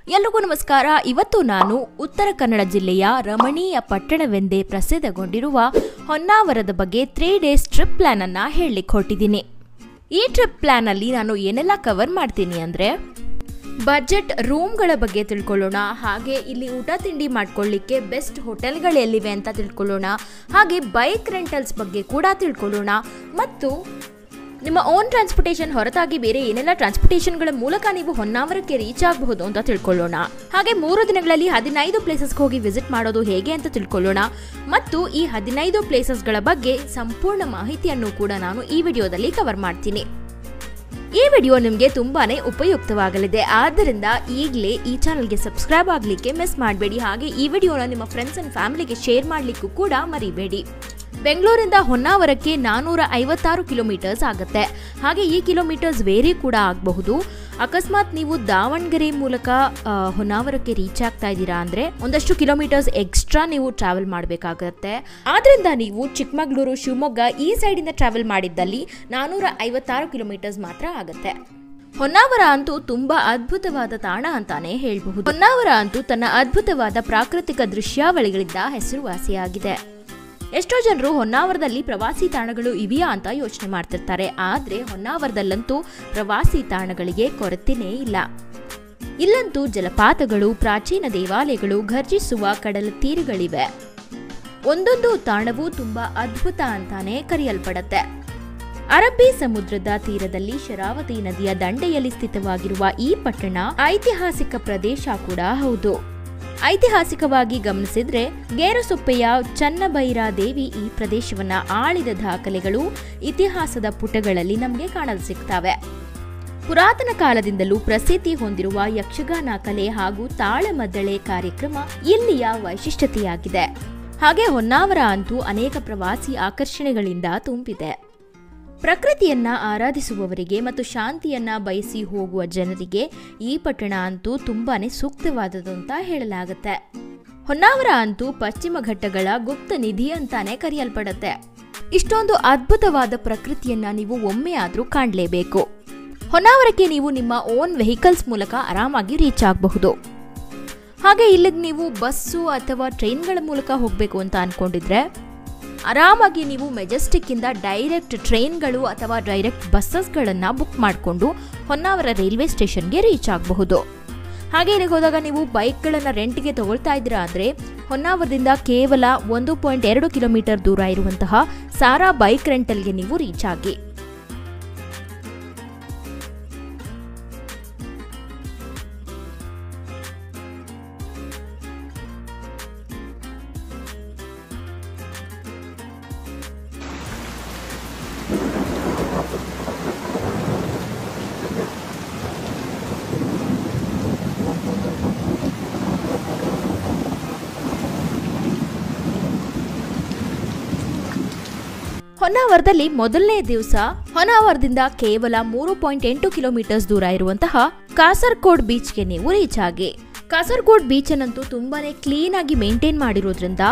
ಎಲ್ರಿಗೂ ನಮಸ್ಕಾರ. ಇವತ್ತು ನಾನು ಉತ್ತರ ಕನ್ನಡ ಜಿಲ್ಲೆಯ ರಮಣೀಯ ಪಟ್ಟಣವೆಂದೇ ಪ್ರಸಿದ್ಧಗೊಂಡಿರುವ ಹೊನ್ನಾವರದ ಬಗ್ಗೆ 3 ಡೇಸ್ ಟ್ರಿಪ್ ಪ್ಲಾನ್ ಅನ್ನ ಹೇಳಲಿಕ್ಕೆ ಹೊರಟಿದ್ದೀನಿ. ಈ ಟ್ರಿಪ್ ಪ್ಲಾನ್ ಅಲ್ಲಿ ನಾನು ಏನೆಲ್ಲ ಕವರ್ ಮಾಡ್ತೀನಿ ಅಂದ್ರೆ ಬಜೆಟ್ ರೂಮ್ಗಳ ಬಗ್ಗೆ ತಿಳ್ಕೊಳ್ಳೋಣ, ಹಾಗೆ ಇಲ್ಲಿ ಊಟ ತಿಂಡಿ ಮಾಡ್ಕೊಳ್ಳಿಕ್ಕೆ ಬೆಸ್ಟ್ ಹೋಟೆಲ್ಗಳು ಎಲ್ಲಿವೆ ಅಂತ ತಿಳ್ಕೊಳ್ಳೋಣ, ಹಾಗೆ ಬೈಕ್ ರೆಂಟಲ್ಸ್ ಬಗ್ಗೆ ಕೂಡ ತಿಳ್ಕೊಳ್ಳೋಣ, ಮತ್ತು ನಿಮ್ಮ ಓನ್ ಟ್ರಾನ್ಸ್ಪೋರ್ಟೇಷನ್ ಹೊರತಾಗಿ ಬೇರೆ ಏನೆಲ್ಲ ಟ್ರಾನ್ಸ್ಪೋರ್ಟೇಷನ್ಗಳ ಮೂಲಕ ನೀವು ಹೊನ್ನಾವರಕ್ಕೆ ರೀಚ್ ಆಗಬಹುದು ಅಂತ ತಿಳ್ಕೊಳ್ಳೋಣ. ಹಾಗೆ 3 ದಿನಗಳಲ್ಲಿ 15 ಪ್ಲೇಸಸ್ಗೆ ಹೋಗಿ ವಿಸಿಟ್ ಮಾಡೋದು ಹೇಗೆ ಅಂತ ತಿಳ್ಕೊಳ್ಳೋಣ, ಮತ್ತು ಈ 15 ಪ್ಲೇಸಸ್ಗಳ ಬಗ್ಗೆ ಸಂಪೂರ್ಣ ಮಾಹಿತಿಯನ್ನು ಕೂಡ ನಾನು ಈ ವಿಡಿಯೋದಲ್ಲಿ ಕವರ್ ಮಾಡ್ತೀನಿ. ಈ ವಿಡಿಯೋ ನಿಮಗೆ ತುಂಬಾನೇ ಉಪಯುಕ್ತವಾಗಲಿದೆ, ಆದ್ದರಿಂದ ಈಗಲೇ ಈ ಚಾನಲ್ಗೆ ಸಬ್ಸ್ಕ್ರೈಬ್ ಆಗಲಿಕ್ಕೆ ಮಿಸ್ ಮಾಡಬೇಡಿ. ಹಾಗೆ ಈ ವಿಡಿಯೋನ ನಿಮ್ಮ ಫ್ರೆಂಡ್ಸ್ ಅಂಡ್ ಫ್ಯಾಮಿಲಿಗೆ ಶೇರ್ ಮಾಡಲಿಕ್ಕೂ ಕೂಡ ಮರಿಬೇಡಿ. ಬೆಂಗಳೂರಿಂದ ಹೊನ್ನಾವರಕ್ಕೆ 456 ಕಿಲೋಮೀಟರ್ಸ್ ಆಗುತ್ತೆ. ಹಾಗೆ ಈ ಕಿಲೋಮೀಟರ್ಸ್ ವೇರಿ ಕೂಡ ಆಗಬಹುದು. ಅಕಸ್ಮಾತ್ ನೀವು ದಾವಣಗೆರೆ ಮೂಲಕ ಹೊನ್ನಾವರಕ್ಕೆ ರೀಚ್ ಆಗ್ತಾ ಇದ್ದೀರಾ ಅಂದರೆ ಒಂದಷ್ಟು ಕಿಲೋಮೀಟರ್ಸ್ ಎಕ್ಸ್ಟ್ರಾ ನೀವು ಟ್ರಾವೆಲ್ ಮಾಡಬೇಕಾಗತ್ತೆ. ಆದ್ರಿಂದ ನೀವು ಚಿಕ್ಕಮಗಳೂರು, ಶಿವಮೊಗ್ಗ ಈ ಸೈಡಿಂದ ಟ್ರಾವೆಲ್ ಮಾಡಿದ್ದಲ್ಲಿ 456 ಕಿಲೋಮೀಟರ್ಸ್ ಮಾತ್ರ ಆಗುತ್ತೆ. ಹೊನ್ನಾವರ ಅಂತೂ ತುಂಬಾ ಅದ್ಭುತವಾದ ತಾಣ ಅಂತಾನೆ ಹೇಳಬಹುದು. ಹೊನ್ನಾವರ ಅಂತೂ ತನ್ನ ಅದ್ಭುತವಾದ ಪ್ರಾಕೃತಿಕ ದೃಶ್ಯಾವಳಿಗಳಿಂದ ಹೆಸರುವಾಸಿಯಾಗಿದೆ. ಎಷ್ಟೋ ಜನರು ಹೊನ್ನಾವರದಲ್ಲಿ ಪ್ರವಾಸಿ ತಾಣಗಳು ಇವೆಯಾ ಅಂತ ಯೋಚನೆ ಮಾಡ್ತಿರ್ತಾರೆ, ಆದ್ರೆ ಹೊನ್ನಾವರದಲ್ಲಂತೂ ಪ್ರವಾಸಿ ತಾಣಗಳಿಗೆ ಕೊರತೆನೇ ಇಲ್ಲ. ಇಲ್ಲಂತೂ ಜಲಪಾತಗಳು, ಪ್ರಾಚೀನ ದೇವಾಲಯಗಳು, ಘರ್ಜಿಸುವ ಕಡಲ ತೀರಗಳಿವೆ. ಒಂದೊಂದು ತಾಣವೂ ತುಂಬಾ ಅದ್ಭುತ ಅಂತಾನೆ ಕರೆಯಲ್ಪಡುತ್ತೆ. ಅರಬ್ಬಿ ಸಮುದ್ರದ ತೀರದಲ್ಲಿ ಶರಾವತಿ ನದಿಯ ದಂಡೆಯಲ್ಲಿ ಸ್ಥಿತವಾಗಿರುವ ಈ ಪಟ್ಟಣ ಐತಿಹಾಸಿಕ ಪ್ರದೇಶ ಕೂಡ ಹೌದು. ಐತಿಹಾಸಿಕವಾಗಿ ಗಮನಿಸಿದ್ರೆ ಗೇರುಸೊಪ್ಪೆಯ ಚನ್ನಭೈರಾದೇವಿ ಈ ಪ್ರದೇಶವನ್ನ ಆಳಿದ ದಾಖಲೆಗಳು ಇತಿಹಾಸದ ಪುಟಗಳಲ್ಲಿ ನಮಗೆ ಕಾಣಲು ಸಿಗ್ತವೆ. ಪುರಾತನ ಕಾಲದಿಂದಲೂ ಪ್ರಸಿದ್ಧಿ ಹೊಂದಿರುವ ಯಕ್ಷಗಾನ ಕಲೆ ಹಾಗೂ ತಾಳಮದ್ದಳೆ ಕಾರ್ಯಕ್ರಮ ಇಲ್ಲಿಯ ವೈಶಿಷ್ಟ್ಯತೆಯಾಗಿದೆ. ಹಾಗೆ ಹೊನ್ನಾವರ ಅಂತೂ ಅನೇಕ ಪ್ರವಾಸಿ ಆಕರ್ಷಣೆಗಳಿಂದ ತುಂಬಿದೆ. ಪ್ರಕೃತಿಯನ್ನ ಆರಾಧಿಸುವವರಿಗೆ ಮತ್ತು ಶಾಂತಿಯನ್ನ ಬಯಸಿ ಹೋಗುವ ಜನರಿಗೆ ಈ ಪಟ್ಟಣ ಅಂತೂ ತುಂಬಾನೇ ಸೂಕ್ತವಾದದ್ದು ಅಂತ ಹೇಳಲಾಗುತ್ತೆ. ಹೊನ್ನಾವರ ಅಂತೂ ಪಶ್ಚಿಮ ಘಟ್ಟಗಳ ಗುಪ್ತ ನಿಧಿ ಅಂತಾನೆ ಕರೆಯಲ್ಪಡುತ್ತೆ. ಇಷ್ಟೊಂದು ಅದ್ಭುತವಾದ ಪ್ರಕೃತಿಯನ್ನ ನೀವು ಒಮ್ಮೆ ಆದ್ರೂ ಕಾಣಲೇಬೇಕು. ಹೊನ್ನಾವರಕ್ಕೆ ನೀವು ನಿಮ್ಮ ಓನ್ ವೆಹಿಕಲ್ಸ್ ಮೂಲಕ ಆರಾಮಾಗಿ ರೀಚ್ ಆಗಬಹುದು. ಹಾಗೆ ಇಲ್ಲಿಗೆ ನೀವು ಬಸ್ಸು ಅಥವಾ ಟ್ರೈನ್ಗಳ ಮೂಲಕ ಹೋಗಬೇಕು ಅಂತ ಅನ್ಕೊಂಡಿದ್ರೆ ಆರಾಮಾಗಿ ನೀವು ಮೆಜೆಸ್ಟಿಕ್ ಇಂದ ಡೈರೆಕ್ಟ್ ಟ್ರೈನ್ಗಳು ಅಥವಾ ಡೈರೆಕ್ಟ್ ಬಸ್ಸಸ್ಗಳನ್ನು ಬುಕ್ ಮಾಡಿಕೊಂಡು ಹೊನ್ನಾವರ ರೈಲ್ವೆ ಸ್ಟೇಷನ್ಗೆ ರೀಚ್ ಆಗಬಹುದು. ಹಾಗೆ ಇಲ್ಲಿಗೆ ಹೋದಾಗ ನೀವು ಬೈಕ್ಗಳನ್ನು ರೆಂಟ್ಗೆ ತಗೊಳ್ತಾ ಇದ್ದೀರಾ ಅಂದರೆ ಹೊನ್ನಾವರದಿಂದ ಕೇವಲ 1.2 ಕಿಲೋಮೀಟರ್ ದೂರ ಇರುವಂತಹ ಸಾರಾ ಬೈಕ್ ರೆಂಟಲ್ಗೆ ನೀವು ರೀಚ್ ಆಗಿ. ಹೊನ್ನಾವರದಲ್ಲಿ ಮೊದಲನೇ ದಿವಸ ಹೊನ್ನಾವರದಿಂದ ಕೇವಲ 3.8 ಕಿಲೋಮೀಟರ್ಸ್ ದೂರ ಇರುವಂತಹ ಕಾಸರಗೋಡು ಬೀಚ್ಗೆ ನೀವು ರೀಚ್ ಆಗಿ. ಕಾಸರಗೋಡು ಬೀಚ್ ಅನ್ನಂತೂ ತುಂಬಾನೇ ಕ್ಲೀನ್ ಆಗಿ ಮೇಂಟೈನ್ ಮಾಡಿರೋದ್ರಿಂದ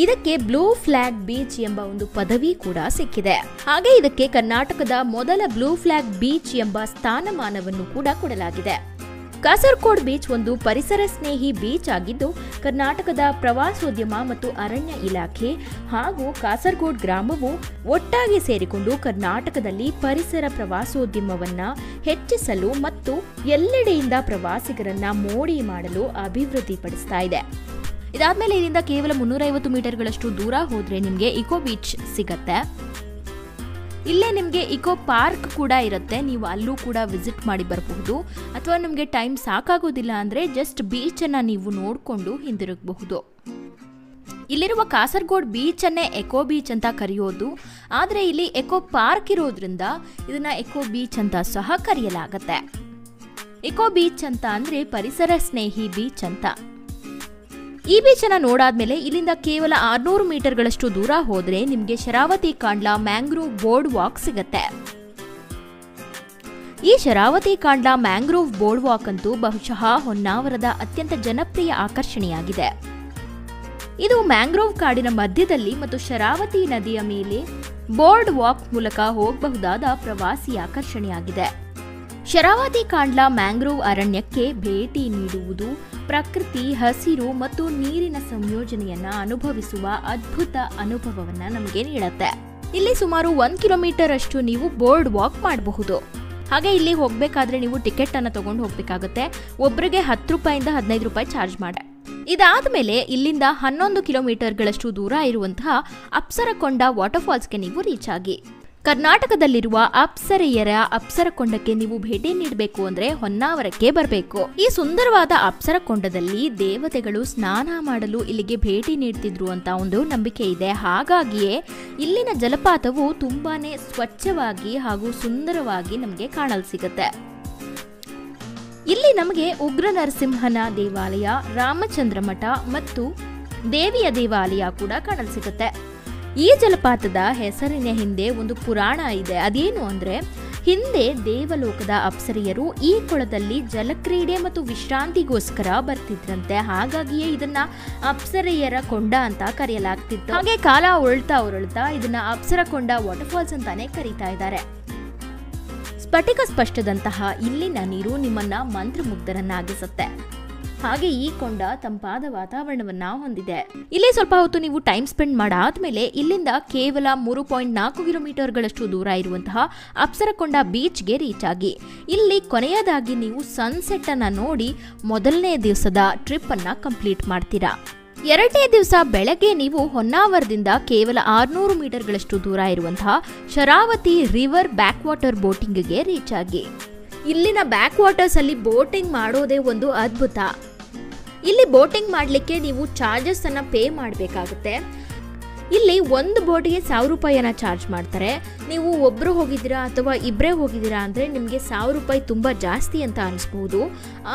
ಇದಕ್ಕೆ ಬ್ಲೂ ಫ್ಲಾಗ್ ಬೀಚ್ ಎಂಬ ಒಂದು ಪದವಿ ಕೂಡ ಸಿಕ್ಕಿದೆ. ಹಾಗೆ ಇದಕ್ಕೆ ಕರ್ನಾಟಕದ ಮೊದಲ ಬ್ಲೂ ಫ್ಲಾಗ್ ಬೀಚ್ ಎಂಬ ಸ್ಥಾನಮಾನವನ್ನು ಕೂಡ ಕೊಡಲಾಗಿದೆ. ಕಾಸರಗೋಡು ಬೀಚ್ ಒಂದು ಪರಿಸರ ಸ್ನೇಹಿ ಬೀಚ್ ಆಗಿದ್ದು ಕರ್ನಾಟಕದ ಪ್ರವಾಸೋದ್ಯಮ ಮತ್ತು ಅರಣ್ಯ ಇಲಾಖೆ ಹಾಗೂ ಕಾಸರಗೋಡು ಗ್ರಾಮವು ಒಟ್ಟಾಗಿ ಸೇರಿಕೊಂಡು ಕರ್ನಾಟಕದಲ್ಲಿ ಪರಿಸರ ಪ್ರವಾಸೋದ್ಯಮವನ್ನ ಹೆಚ್ಚಿಸಲು ಮತ್ತು ಎಲ್ಲೆಡೆಯಿಂದ ಪ್ರವಾಸಿಗರನ್ನ ಮೋಡಿ ಮಾಡಲು ಅಭಿವೃದ್ಧಿಪಡಿಸ್ತಾ ಇದೆ. ಇದಾದ್ಮೇಲೆ ಇಲ್ಲಿಂದ ಕೇವಲ 350 ಮೀಟರ್ಗಳಷ್ಟು ದೂರ ಹೋದ್ರೆ ನಿಮಗೆ ಇಕೋ ಬೀಚ್ ಸಿಗತ್ತೆ. ಇಲ್ಲೇ ನಿಮಗೆ ಇಕೋ ಪಾರ್ಕ್ ಕೂಡ ಇರುತ್ತೆ, ನೀವು ಅಲ್ಲೂ ಕೂಡ ವಿಸಿಟ್ ಮಾಡಿ ಬರಬಹುದು. ಅಥವಾ ನಿಮಗೆ ಟೈಮ್ ಸಾಕಾಗೋದಿಲ್ಲ ಅಂದರೆ ಜಸ್ಟ್ ಬೀಚನ್ನು ನೀವು ನೋಡಿಕೊಂಡು ಹಿಂದಿರುಗಬಹುದು. ಇಲ್ಲಿರುವ ಕಾಸರಗೋಡು ಬೀಚನ್ನೇ ಎಕೋ ಬೀಚ್ ಅಂತ ಕರೆಯೋದು, ಆದರೆ ಇಲ್ಲಿ ಎಕೋ ಪಾರ್ಕ್ ಇರೋದ್ರಿಂದ ಇದನ್ನ ಎಕೋ ಬೀಚ್ ಅಂತ ಸಹ ಕರೆಯಲಾಗತ್ತೆ. ಎಕೋ ಬೀಚ್ ಅಂತ ಅಂದರೆ ಪರಿಸರ ಸ್ನೇಹಿ ಬೀಚ್ ಅಂತ. ಈ ಬೀಚನ್ನು ನೋಡಾದ್ಮೇಲೆ ಇಲ್ಲಿಂದ ಕೇವಲ 600 ಮೀಟರ್ಗಳಷ್ಟು ದೂರ ಹೋದ್ರೆ ನಿಮಗೆ ಶರಾವತಿ ಕಾಂಡ್ಲಾ ಮ್ಯಾಂಗ್ರೋವ್ ಬೋರ್ಡ್ ವಾಕ್ ಸಿಗತ್ತೆ. ಈ ಶರಾವತಿ ಕಾಂಡ್ಲಾ ಮ್ಯಾಂಗ್ರೋವ್ ಬೋರ್ಡ್ ವಾಕ್ ಅಂತೂ ಬಹುಶಃ ಹೊನ್ನಾವರದ ಅತ್ಯಂತ ಜನಪ್ರಿಯ ಆಕರ್ಷಣೆಯಾಗಿದೆ. ಇದು ಮ್ಯಾಂಗ್ರೋವ್ ಕಾಡಿನ ಮಧ್ಯದಲ್ಲಿ ಮತ್ತು ಶರಾವತಿ ನದಿಯ ಮೇಲೆ ಬೋರ್ಡ್ ವಾಕ್ ಮೂಲಕ ಹೋಗಬಹುದಾದ ಪ್ರವಾಸಿ ಆಕರ್ಷಣೆಯಾಗಿದೆ. ಶರಾವತಿ ಕಾಂಡ್ಲಾ ಮ್ಯಾಂಗ್ರೋವ್ ಅರಣ್ಯಕ್ಕೆ ಭೇಟಿ ನೀಡುವುದು ಪ್ರಕೃತಿ, ಹಸಿರು ಮತ್ತು ನೀರಿನ ಸಂಯೋಜನೆಯನ್ನ ಅನುಭವಿಸುವ ಅದ್ಭುತ ಅನುಭವವನ್ನ ನಮಗೆ ನೀಡುತ್ತೆ. ಇಲ್ಲಿ ಸುಮಾರು 1 ಕಿಲೋಮೀಟರ್ ಅಷ್ಟು ನೀವು ಬೋರ್ಡ್ ವಾಕ್ ಮಾಡಬಹುದು. ಹಾಗೆ ಇಲ್ಲಿ ಹೋಗಬೇಕಾದ್ರೆ ನೀವು ಟಿಕೆಟ್ ಅನ್ನು ತಗೊಂಡು ಹೋಗಬೇಕಾಗುತ್ತೆ. ಒಬ್ಬರಿಗೆ 10 ರೂಪಾಯಿಂದ 15 ರೂಪಾಯಿ ಚಾರ್ಜ್ ಮಾಡಿ. ಇದಾದ ಮೇಲೆ ಇಲ್ಲಿಂದ 11 ಕಿಲೋಮೀಟರ್ಗಳಷ್ಟು ದೂರ ಇರುವಂತಹ ಅಪ್ಸರಕೊಂಡ ವಾಟರ್ಫಾಲ್ಸ್ಗೆ ನೀವು ರೀಚ್ ಆಗಿ. ಕರ್ನಾಟಕದಲ್ಲಿರುವ ಅಪ್ಸರೆಯರ ಅಪ್ಸರಕೊಂಡಕ್ಕೆ ನೀವು ಭೇಟಿ ನೀಡಬೇಕು ಅಂದ್ರೆ ಹೊನ್ನಾವರಕ್ಕೆ ಬರಬೇಕು. ಈ ಸುಂದರವಾದ ಅಪ್ಸರಕೊಂಡದಲ್ಲಿ ದೇವತೆಗಳು ಸ್ನಾನ ಮಾಡಲು ಇಲ್ಲಿಗೆ ಭೇಟಿ ನೀಡ್ತಿದ್ರು ಅಂತ ಒಂದು ನಂಬಿಕೆ ಇದೆ. ಹಾಗಾಗಿಯೇ ಇಲ್ಲಿನ ಜಲಪಾತವು ತುಂಬಾನೇ ಸ್ವಚ್ಛವಾಗಿ ಹಾಗೂ ಸುಂದರವಾಗಿ ನಮಗೆ ಕಾಣಲು ಸಿಗುತ್ತೆ. ಇಲ್ಲಿ ನಮಗೆ ಉಗ್ರ ನರಸಿಂಹನ ದೇವಾಲಯ, ರಾಮಚಂದ್ರ ಮಠ ಮತ್ತು ದೇವಿಯ ದೇವಾಲಯ ಕೂಡ ಕಾಣಲು ಸಿಗುತ್ತೆ. ಈ ಜಲಪಾತದ ಹೆಸರಿನ ಹಿಂದೆ ಒಂದು ಪುರಾಣ ಇದೆ. ಅದೇನು ಅಂದ್ರೆ, ಹಿಂದೆ ದೇವಲೋಕದ ಅಪ್ಸರೆಯರು ಈ ಕೊಳದಲ್ಲಿ ಜಲಕ್ರೀಡೆ ಮತ್ತು ವಿಶ್ರಾಂತಿಗೋಸ್ಕರ ಬರ್ತಿದ್ರಂತೆ. ಹಾಗಾಗಿಯೇ ಇದನ್ನ ಅಪ್ಸರೆಯರ ಕೊಂಡ ಅಂತ ಕರೆಯಲಾಗ್ತಿತ್ತು. ಹಾಗೆ ಕಾಲ ಉರುಳ್ತಾ ಇದನ್ನ ಅಪ್ಸರಕೊಂಡ ವಾಟರ್ಫಾಲ್ಸ್ ಅಂತಾನೆ ಕರೀತಾ ಇದ್ದಾರೆ. ಸ್ಫಟಿಕ ಸ್ಪಷ್ಟದಂತಹ ಇಲ್ಲಿನ ನೀರು ನಿಮ್ಮನ್ನ ಮಂತ್ರಮುಗ್ಧರನ್ನಾಗಿಸುತ್ತೆ. ಹಾಗೆ ಈ ಕೊಂಡ ತಂಪಾದ ವಾತಾವರಣವನ್ನ ಹೊಂದಿದೆ. ಇಲ್ಲಿ ಸ್ವಲ್ಪ ಹೊತ್ತು ನೀವು ಟೈಮ್ ಸ್ಪೆಂಡ್ ಮಾಡಾದ್ಮೇಲೆ ಇಲ್ಲಿಂದ ಕೇವಲ 3.4 ಕಿಲೋಮೀಟರ್ಗಳಷ್ಟು ದೂರ ಇರುವಂತಹ ಅಪ್ಸರಕೊಂಡ ಬೀಚ್ಗೆ ರೀಚ್ ಆಗಿ. ಇಲ್ಲಿ ಕೊನೆಯದಾಗಿ ನೀವು ಸನ್ಸೆಟ್ ಅನ್ನ ನೋಡಿ ಮೊದಲನೇ ದಿವಸದ ಟ್ರಿಪ್ ಅನ್ನ ಕಂಪ್ಲೀಟ್ ಮಾಡ್ತೀರಾ. ಎರಡನೇ ದಿವಸ ಬೆಳಗ್ಗೆ ನೀವು ಹೊನ್ನಾವರದಿಂದ ಕೇವಲ 600 ಮೀಟರ್ಗಳಷ್ಟು ದೂರ ಇರುವಂತಹ ಶರಾವತಿ ರಿವರ್ ಬ್ಯಾಕ್ ವಾಟರ್ ಬೋಟಿಂಗ್ಗೆ ರೀಚ್ ಆಗಿ. ಇಲ್ಲಿನ ಬ್ಯಾಕ್ ವಾಟರ್ಸ್ ಅಲ್ಲಿ ಬೋಟಿಂಗ್ ಮಾಡೋದೇ ಒಂದು ಅದ್ಭುತ. ಇಲ್ಲಿ ಬೋಟಿಂಗ್ ಮಾಡಲಿಕ್ಕೆ ನೀವು ಚಾರ್ಜಸ್ ಅನ್ನ ಪೇ ಮಾಡಬೇಕಾಗುತ್ತೆ. ಇಲ್ಲಿ ಒಂದು ಬೋಟಿಗೆ 1000 ರೂಪಾಯಿಯನ್ನ ಚಾರ್ಜ್ ಮಾಡ್ತಾರೆ. ನೀವು ಒಬ್ಬರು ಹೋಗಿದ್ದೀರಾ ಅಥವಾ ಇಬ್ಬರೇ ಹೋಗಿದ್ದೀರಾ ಅಂದರೆ ನಿಮಗೆ 1000 ರೂಪಾಯಿ ತುಂಬ ಜಾಸ್ತಿ ಅಂತ ಅನಿಸ್ಬೋದು.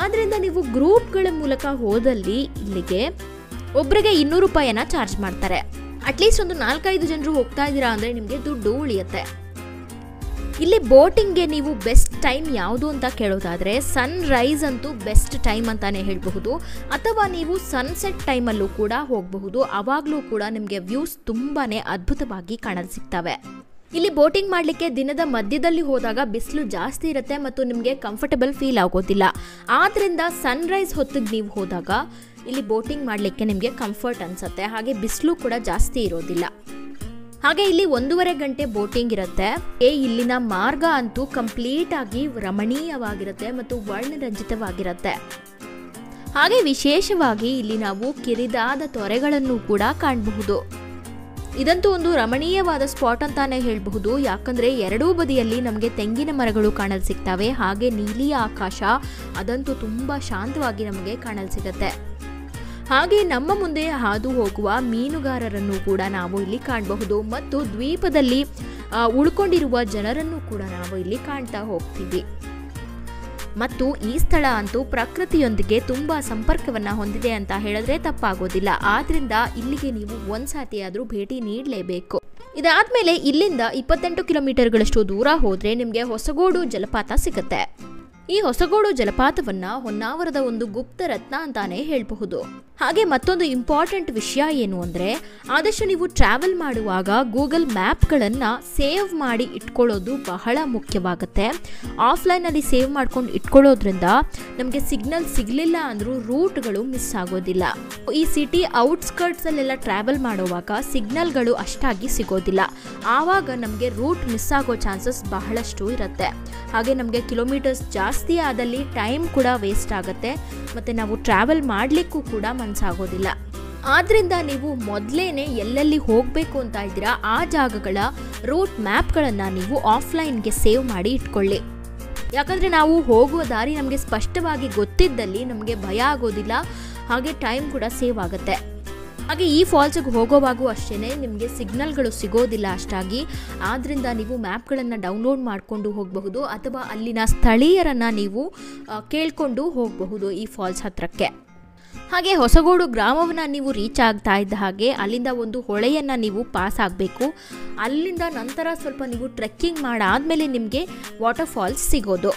ಆದ್ದರಿಂದ ನೀವು ಗ್ರೂಪ್ಗಳ ಮೂಲಕ ಹೋದಲ್ಲಿ ಇಲ್ಲಿಗೆ ಒಬ್ಬರಿಗೆ 200 ರೂಪಾಯಿಯನ್ನ ಚಾರ್ಜ್ ಮಾಡ್ತಾರೆ. ಅಟ್ಲೀಸ್ಟ್ ಒಂದು 4-5 ಜನರು ಹೋಗ್ತಾ ಇದ್ದೀರಾ ಅಂದರೆ ನಿಮಗೆ ದುಡ್ಡು ಉಳಿಯುತ್ತೆ. ಇಲ್ಲಿ ಬೋಟಿಂಗ್ಗೆ ನೀವು ಬೆಸ್ಟ್ ಟೈಮ್ ಯಾವುದು ಅಂತ ಕೇಳೋದಾದರೆ ಸನ್ ರೈಸ್ ಅಂತೂ ಬೆಸ್ಟ್ ಟೈಮ್ ಅಂತಾನೆ ಹೇಳಬಹುದು. ಅಥವಾ ನೀವು ಸನ್ಸೆಟ್ ಟೈಮಲ್ಲೂ ಕೂಡ ಹೋಗಬಹುದು. ಆವಾಗಲೂ ಕೂಡ ನಿಮಗೆ ವ್ಯೂಸ್ ತುಂಬಾ ಅದ್ಭುತವಾಗಿ ಕಾಣಲು ಸಿಗ್ತವೆ. ಇಲ್ಲಿ ಬೋಟಿಂಗ್ ಮಾಡಲಿಕ್ಕೆ ದಿನದ ಮಧ್ಯದಲ್ಲಿ ಹೋದಾಗ ಬಿಸಿಲು ಜಾಸ್ತಿ ಇರುತ್ತೆ ಮತ್ತು ನಿಮಗೆ ಕಂಫರ್ಟಬಲ್ ಫೀಲ್ ಆಗೋದಿಲ್ಲ. ಆದ್ದರಿಂದ ಸನ್ರೈಸ್ ಹೊತ್ತಿಗೆ ನೀವು ಹೋದಾಗ ಇಲ್ಲಿ ಬೋಟಿಂಗ್ ಮಾಡಲಿಕ್ಕೆ ನಿಮಗೆ ಕಂಫರ್ಟ್ ಅನಿಸುತ್ತೆ. ಹಾಗೆ ಬಿಸಿಲು ಕೂಡ ಜಾಸ್ತಿ ಇರೋದಿಲ್ಲ. ಹಾಗೆ ಇಲ್ಲಿ 1.5 ಗಂಟೆ ಬೋಟಿಂಗ್ ಇರುತ್ತೆ. ಇಲ್ಲಿನ ಮಾರ್ಗ ಅಂತೂ ಕಂಪ್ಲೀಟ್ ಆಗಿ ರಮಣೀಯವಾಗಿರುತ್ತೆ ಮತ್ತು ವರ್ಣರಂಜಿತವಾಗಿರುತ್ತೆ. ಹಾಗೆ ವಿಶೇಷವಾಗಿ ಇಲ್ಲಿ ನಾವು ಕಿರಿದಾದ ತೊರೆಗಳನ್ನು ಕೂಡ ಕಾಣಬಹುದು. ಇದಂತೂ ಒಂದು ರಮಣೀಯವಾದ ಸ್ಪಾಟ್ ಅಂತಾನೆ ಹೇಳಬಹುದು. ಯಾಕಂದ್ರೆ ಎರಡೂ ಬದಿಯಲ್ಲಿ ನಮಗೆ ತೆಂಗಿನ ಮರಗಳು ಕಾಣಲು ಸಿಗ್ತವೆ. ಹಾಗೆ ನೀಲಿ ಆಕಾಶ ಅದಂತೂ ತುಂಬಾ ಶಾಂತವಾಗಿ ನಮಗೆ ಕಾಣಲು ಸಿಗುತ್ತೆ. ಹಾಗೆ ನಮ್ಮ ಮುಂದೆ ಹಾದು ಹೋಗುವ ಮೀನುಗಾರರನ್ನು ಕೂಡ ನಾವು ಇಲ್ಲಿ ಕಾಣಬಹುದು ಮತ್ತು ದ್ವೀಪದಲ್ಲಿ ಉಳ್ಕೊಂಡಿರುವ ಜನರನ್ನು ಕೂಡ ನಾವು ಇಲ್ಲಿ ಕಾಣ್ತಾ ಹೋಗ್ತೀವಿ. ಮತ್ತು ಈ ಸ್ಥಳ ಅಂತೂ ಪ್ರಕೃತಿಯೊಂದಿಗೆ ತುಂಬಾ ಸಂಪರ್ಕವನ್ನ ಹೊಂದಿದೆ ಅಂತ ಹೇಳಿದ್ರೆ ತಪ್ಪಾಗೋದಿಲ್ಲ. ಆದ್ರಿಂದ ಇಲ್ಲಿಗೆ ನೀವು ಒಂದ್ಸತಿಯಾದ್ರೂ ಭೇಟಿ ನೀಡಲೇಬೇಕು. ಇದಾದ್ಮೇಲೆ ಇಲ್ಲಿಂದ 28 ಕಿಲೋಮೀಟರ್ಗಳಷ್ಟು ದೂರ ಹೋದ್ರೆ ನಿಮಗೆ ಹೊಸಗೋಡು ಜಲಪಾತ ಸಿಗುತ್ತೆ. ಈ ಹೊಸಗೋಡು ಜಲಪಾತವನ್ನ ಹೊನ್ನಾವರದ ಒಂದು ಗುಪ್ತ ರತ್ನ ಅಂತಾನೆ ಹೇಳಬಹುದು. ಹಾಗೆ ಮತ್ತೊಂದು ಇಂಪಾರ್ಟೆಂಟ್ ವಿಷಯ ಏನು ಅಂದ್ರೆ, ಆದಷ್ಟು ನೀವು ಟ್ರಾವೆಲ್ ಮಾಡುವಾಗ ಗೂಗಲ್ ಮ್ಯಾಪ್ಗಳನ್ನು ಸೇವ್ ಮಾಡಿ ಇಟ್ಕೊಳ್ಳೋದು ಬಹಳ ಮುಖ್ಯವಾಗುತ್ತೆ. ಆಫ್ಲೈನಲ್ಲಿ ಸೇವ್ ಮಾಡ್ಕೊಂಡು ಇಟ್ಕೊಳ್ಳೋದ್ರಿಂದ ನಮಗೆ ಸಿಗ್ನಲ್ ಸಿಗಲಿಲ್ಲ ಅಂದ್ರೂ ರೂಟ್ಗಳು ಮಿಸ್ ಆಗೋದಿಲ್ಲ. ಈ ಸಿಟಿ ಔಟ್ಸ್ಕರ್ಟ್ಸ್ ಅಲ್ಲೆಲ್ಲ ಟ್ರಾವೆಲ್ ಮಾಡುವಾಗ ಸಿಗ್ನಲ್ಗಳು ಅಷ್ಟಾಗಿ ಸಿಗೋದಿಲ್ಲ. ಆವಾಗ ನಮಗೆ ರೂಟ್ ಮಿಸ್ ಆಗೋ ಚಾನ್ಸಸ್ ಬಹಳಷ್ಟು ಇರುತ್ತೆ. ಹಾಗೆ ನಮಗೆ ಕಿಲೋಮೀಟರ್ಸ್ ಜಾಸ್ತಿ ಆದಲ್ಲಿ ಟೈಮ್ ಕೂಡ ವೇಸ್ಟ್ ಆಗುತ್ತೆ ಮತ್ತು ನಾವು ಟ್ರಾವೆಲ್ ಮಾಡಲಿಕ್ಕೂ ಕೂಡ ಮನಸ್ಸಾಗೋದಿಲ್ಲ. ಆದ್ರಿಂದ ನೀವು ಮೊದಲೇನೆ ಎಲ್ಲೆಲ್ಲಿ ಹೋಗಬೇಕು ಅಂತ ಇದ್ದೀರಾ ಆ ಜಾಗಗಳ ರೂಟ್ ಮ್ಯಾಪ್ಗಳನ್ನು ನೀವು ಆಫ್ಲೈನ್ಗೆ ಸೇವ್ ಮಾಡಿ ಇಟ್ಕೊಳ್ಳಿ. ಯಾಕಂದರೆ ನಾವು ಹೋಗುವ ದಾರಿ ನಮಗೆ ಸ್ಪಷ್ಟವಾಗಿ ಗೊತ್ತಿದ್ದಲ್ಲಿ ನಮಗೆ ಭಯ ಆಗೋದಿಲ್ಲ, ಹಾಗೆ ಟೈಮ್ ಕೂಡ ಸೇವ್ ಆಗುತ್ತೆ. ಹಾಗೆ ಈ ಫಾಲ್ಸ್ಗೆ ಹೋಗೋವಾಗೂ ಅಷ್ಟೇ ನಿಮಗೆ ಸಿಗ್ನಲ್ಗಳು ಸಿಗೋದಿಲ್ಲ ಅಷ್ಟಾಗಿ. ಆದ್ದರಿಂದ ನೀವು ಮ್ಯಾಪ್ಗಳನ್ನು ಡೌನ್ಲೋಡ್ ಮಾಡಿಕೊಂಡು ಹೋಗಬಹುದು ಅಥವಾ ಅಲ್ಲಿನ ಸ್ಥಳೀಯರನ್ನು ನೀವು ಕೇಳಿಕೊಂಡು ಹೋಗಬಹುದು ಈ ಫಾಲ್ಸ್ ಹತ್ರಕ್ಕೆ. ಹಾಗೆ ಹೊಸಗೋಡು ಗ್ರಾಮವನ್ನು ನೀವು ರೀಚ್ ಆಗ್ತಾ ಇದ್ದ ಹಾಗೆ ಅಲ್ಲಿಂದ ಒಂದು ಹೊಳೆಯನ್ನು ನೀವು ಪಾಸ್ ಆಗಬೇಕು. ಅಲ್ಲಿಂದ ನಂತರ ಸ್ವಲ್ಪ ನೀವು ಟ್ರೆಕ್ಕಿಂಗ್ ಮಾಡಾದಮೇಲೆ ನಿಮಗೆ ವಾಟರ್ ಫಾಲ್ಸ್ ಸಿಗೋದು.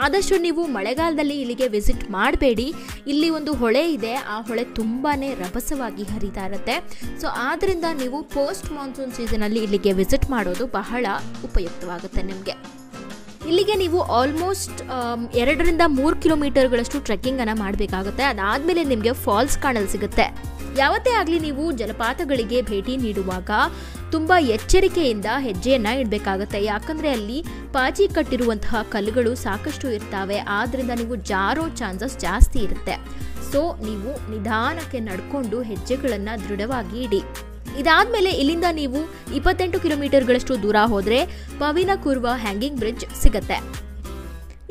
ಆದಷ್ಟು ನೀವು ಮಳೆಗಾಲದಲ್ಲಿ ಇಲ್ಲಿಗೆ ವಿಸಿಟ್ ಮಾಡಬೇಡಿ. ಇಲ್ಲಿ ಒಂದು ಹೊಳೆ ಇದೆ, ಆ ಹೊಳೆ ತುಂಬಾ ರಭಸವಾಗಿ ಹರಿತಾ ಇರುತ್ತೆ. ಸೊ ಆದ್ದರಿಂದ ನೀವು ಪೋಸ್ಟ್ ಮಾನ್ಸೂನ್ ಸೀಸನಲ್ಲಿ ಇಲ್ಲಿಗೆ ವಿಸಿಟ್ ಮಾಡೋದು ಬಹಳ ಉಪಯುಕ್ತವಾಗುತ್ತೆ ನಿಮಗೆ. ಇಲ್ಲಿಗೆ ನೀವು ಆಲ್ಮೋಸ್ಟ್ 2ರಿಂದ 3 ಕಿಲೋಮೀಟರ್ಗಳಷ್ಟು ಟ್ರೆಕ್ಕಿಂಗನ್ನು ಮಾಡಬೇಕಾಗುತ್ತೆ. ಅದಾದಮೇಲೆ ನಿಮಗೆ ಫಾಲ್ಸ್ ಕಾಣಲು ಸಿಗುತ್ತೆ. ಯಾವತ್ತೇ ಆಗಲಿ ನೀವು ಜಲಪಾತಗಳಿಗೆ ಭೇಟಿ ನೀಡುವಾಗ ತುಂಬ ಎಚ್ಚರಿಕೆಯಿಂದ ಹೆಜ್ಜೆಯನ್ನು ಇಡಬೇಕಾಗುತ್ತೆ. ಯಾಕಂದರೆ ಅಲ್ಲಿ ಪಾಚಿ ಕಟ್ಟಿರುವಂತಹ ಕಲ್ಲುಗಳು ಸಾಕಷ್ಟು ಇರ್ತವೆ. ಆದ್ದರಿಂದ ನೀವು ಜಾರೋ ಚಾನ್ಸಸ್ ಜಾಸ್ತಿ ಇರುತ್ತೆ. ಸೊ ನೀವು ನಿಧಾನಕ್ಕೆ ನಡ್ಕೊಂಡು ಹೆಜ್ಜೆಗಳನ್ನು ದೃಢವಾಗಿ ಇಡಿ. ಇದಾದಮೇಲೆ ಇಲ್ಲಿಂದ ನೀವು 28 ಕಿಲೋಮೀಟರ್ಗಳಷ್ಟು ದೂರ ಹೋದರೆ ಪವಿನ ಕುರ್ವ ಹ್ಯಾಂಗಿಂಗ್ ಬ್ರಿಡ್ಜ್ ಸಿಗುತ್ತೆ.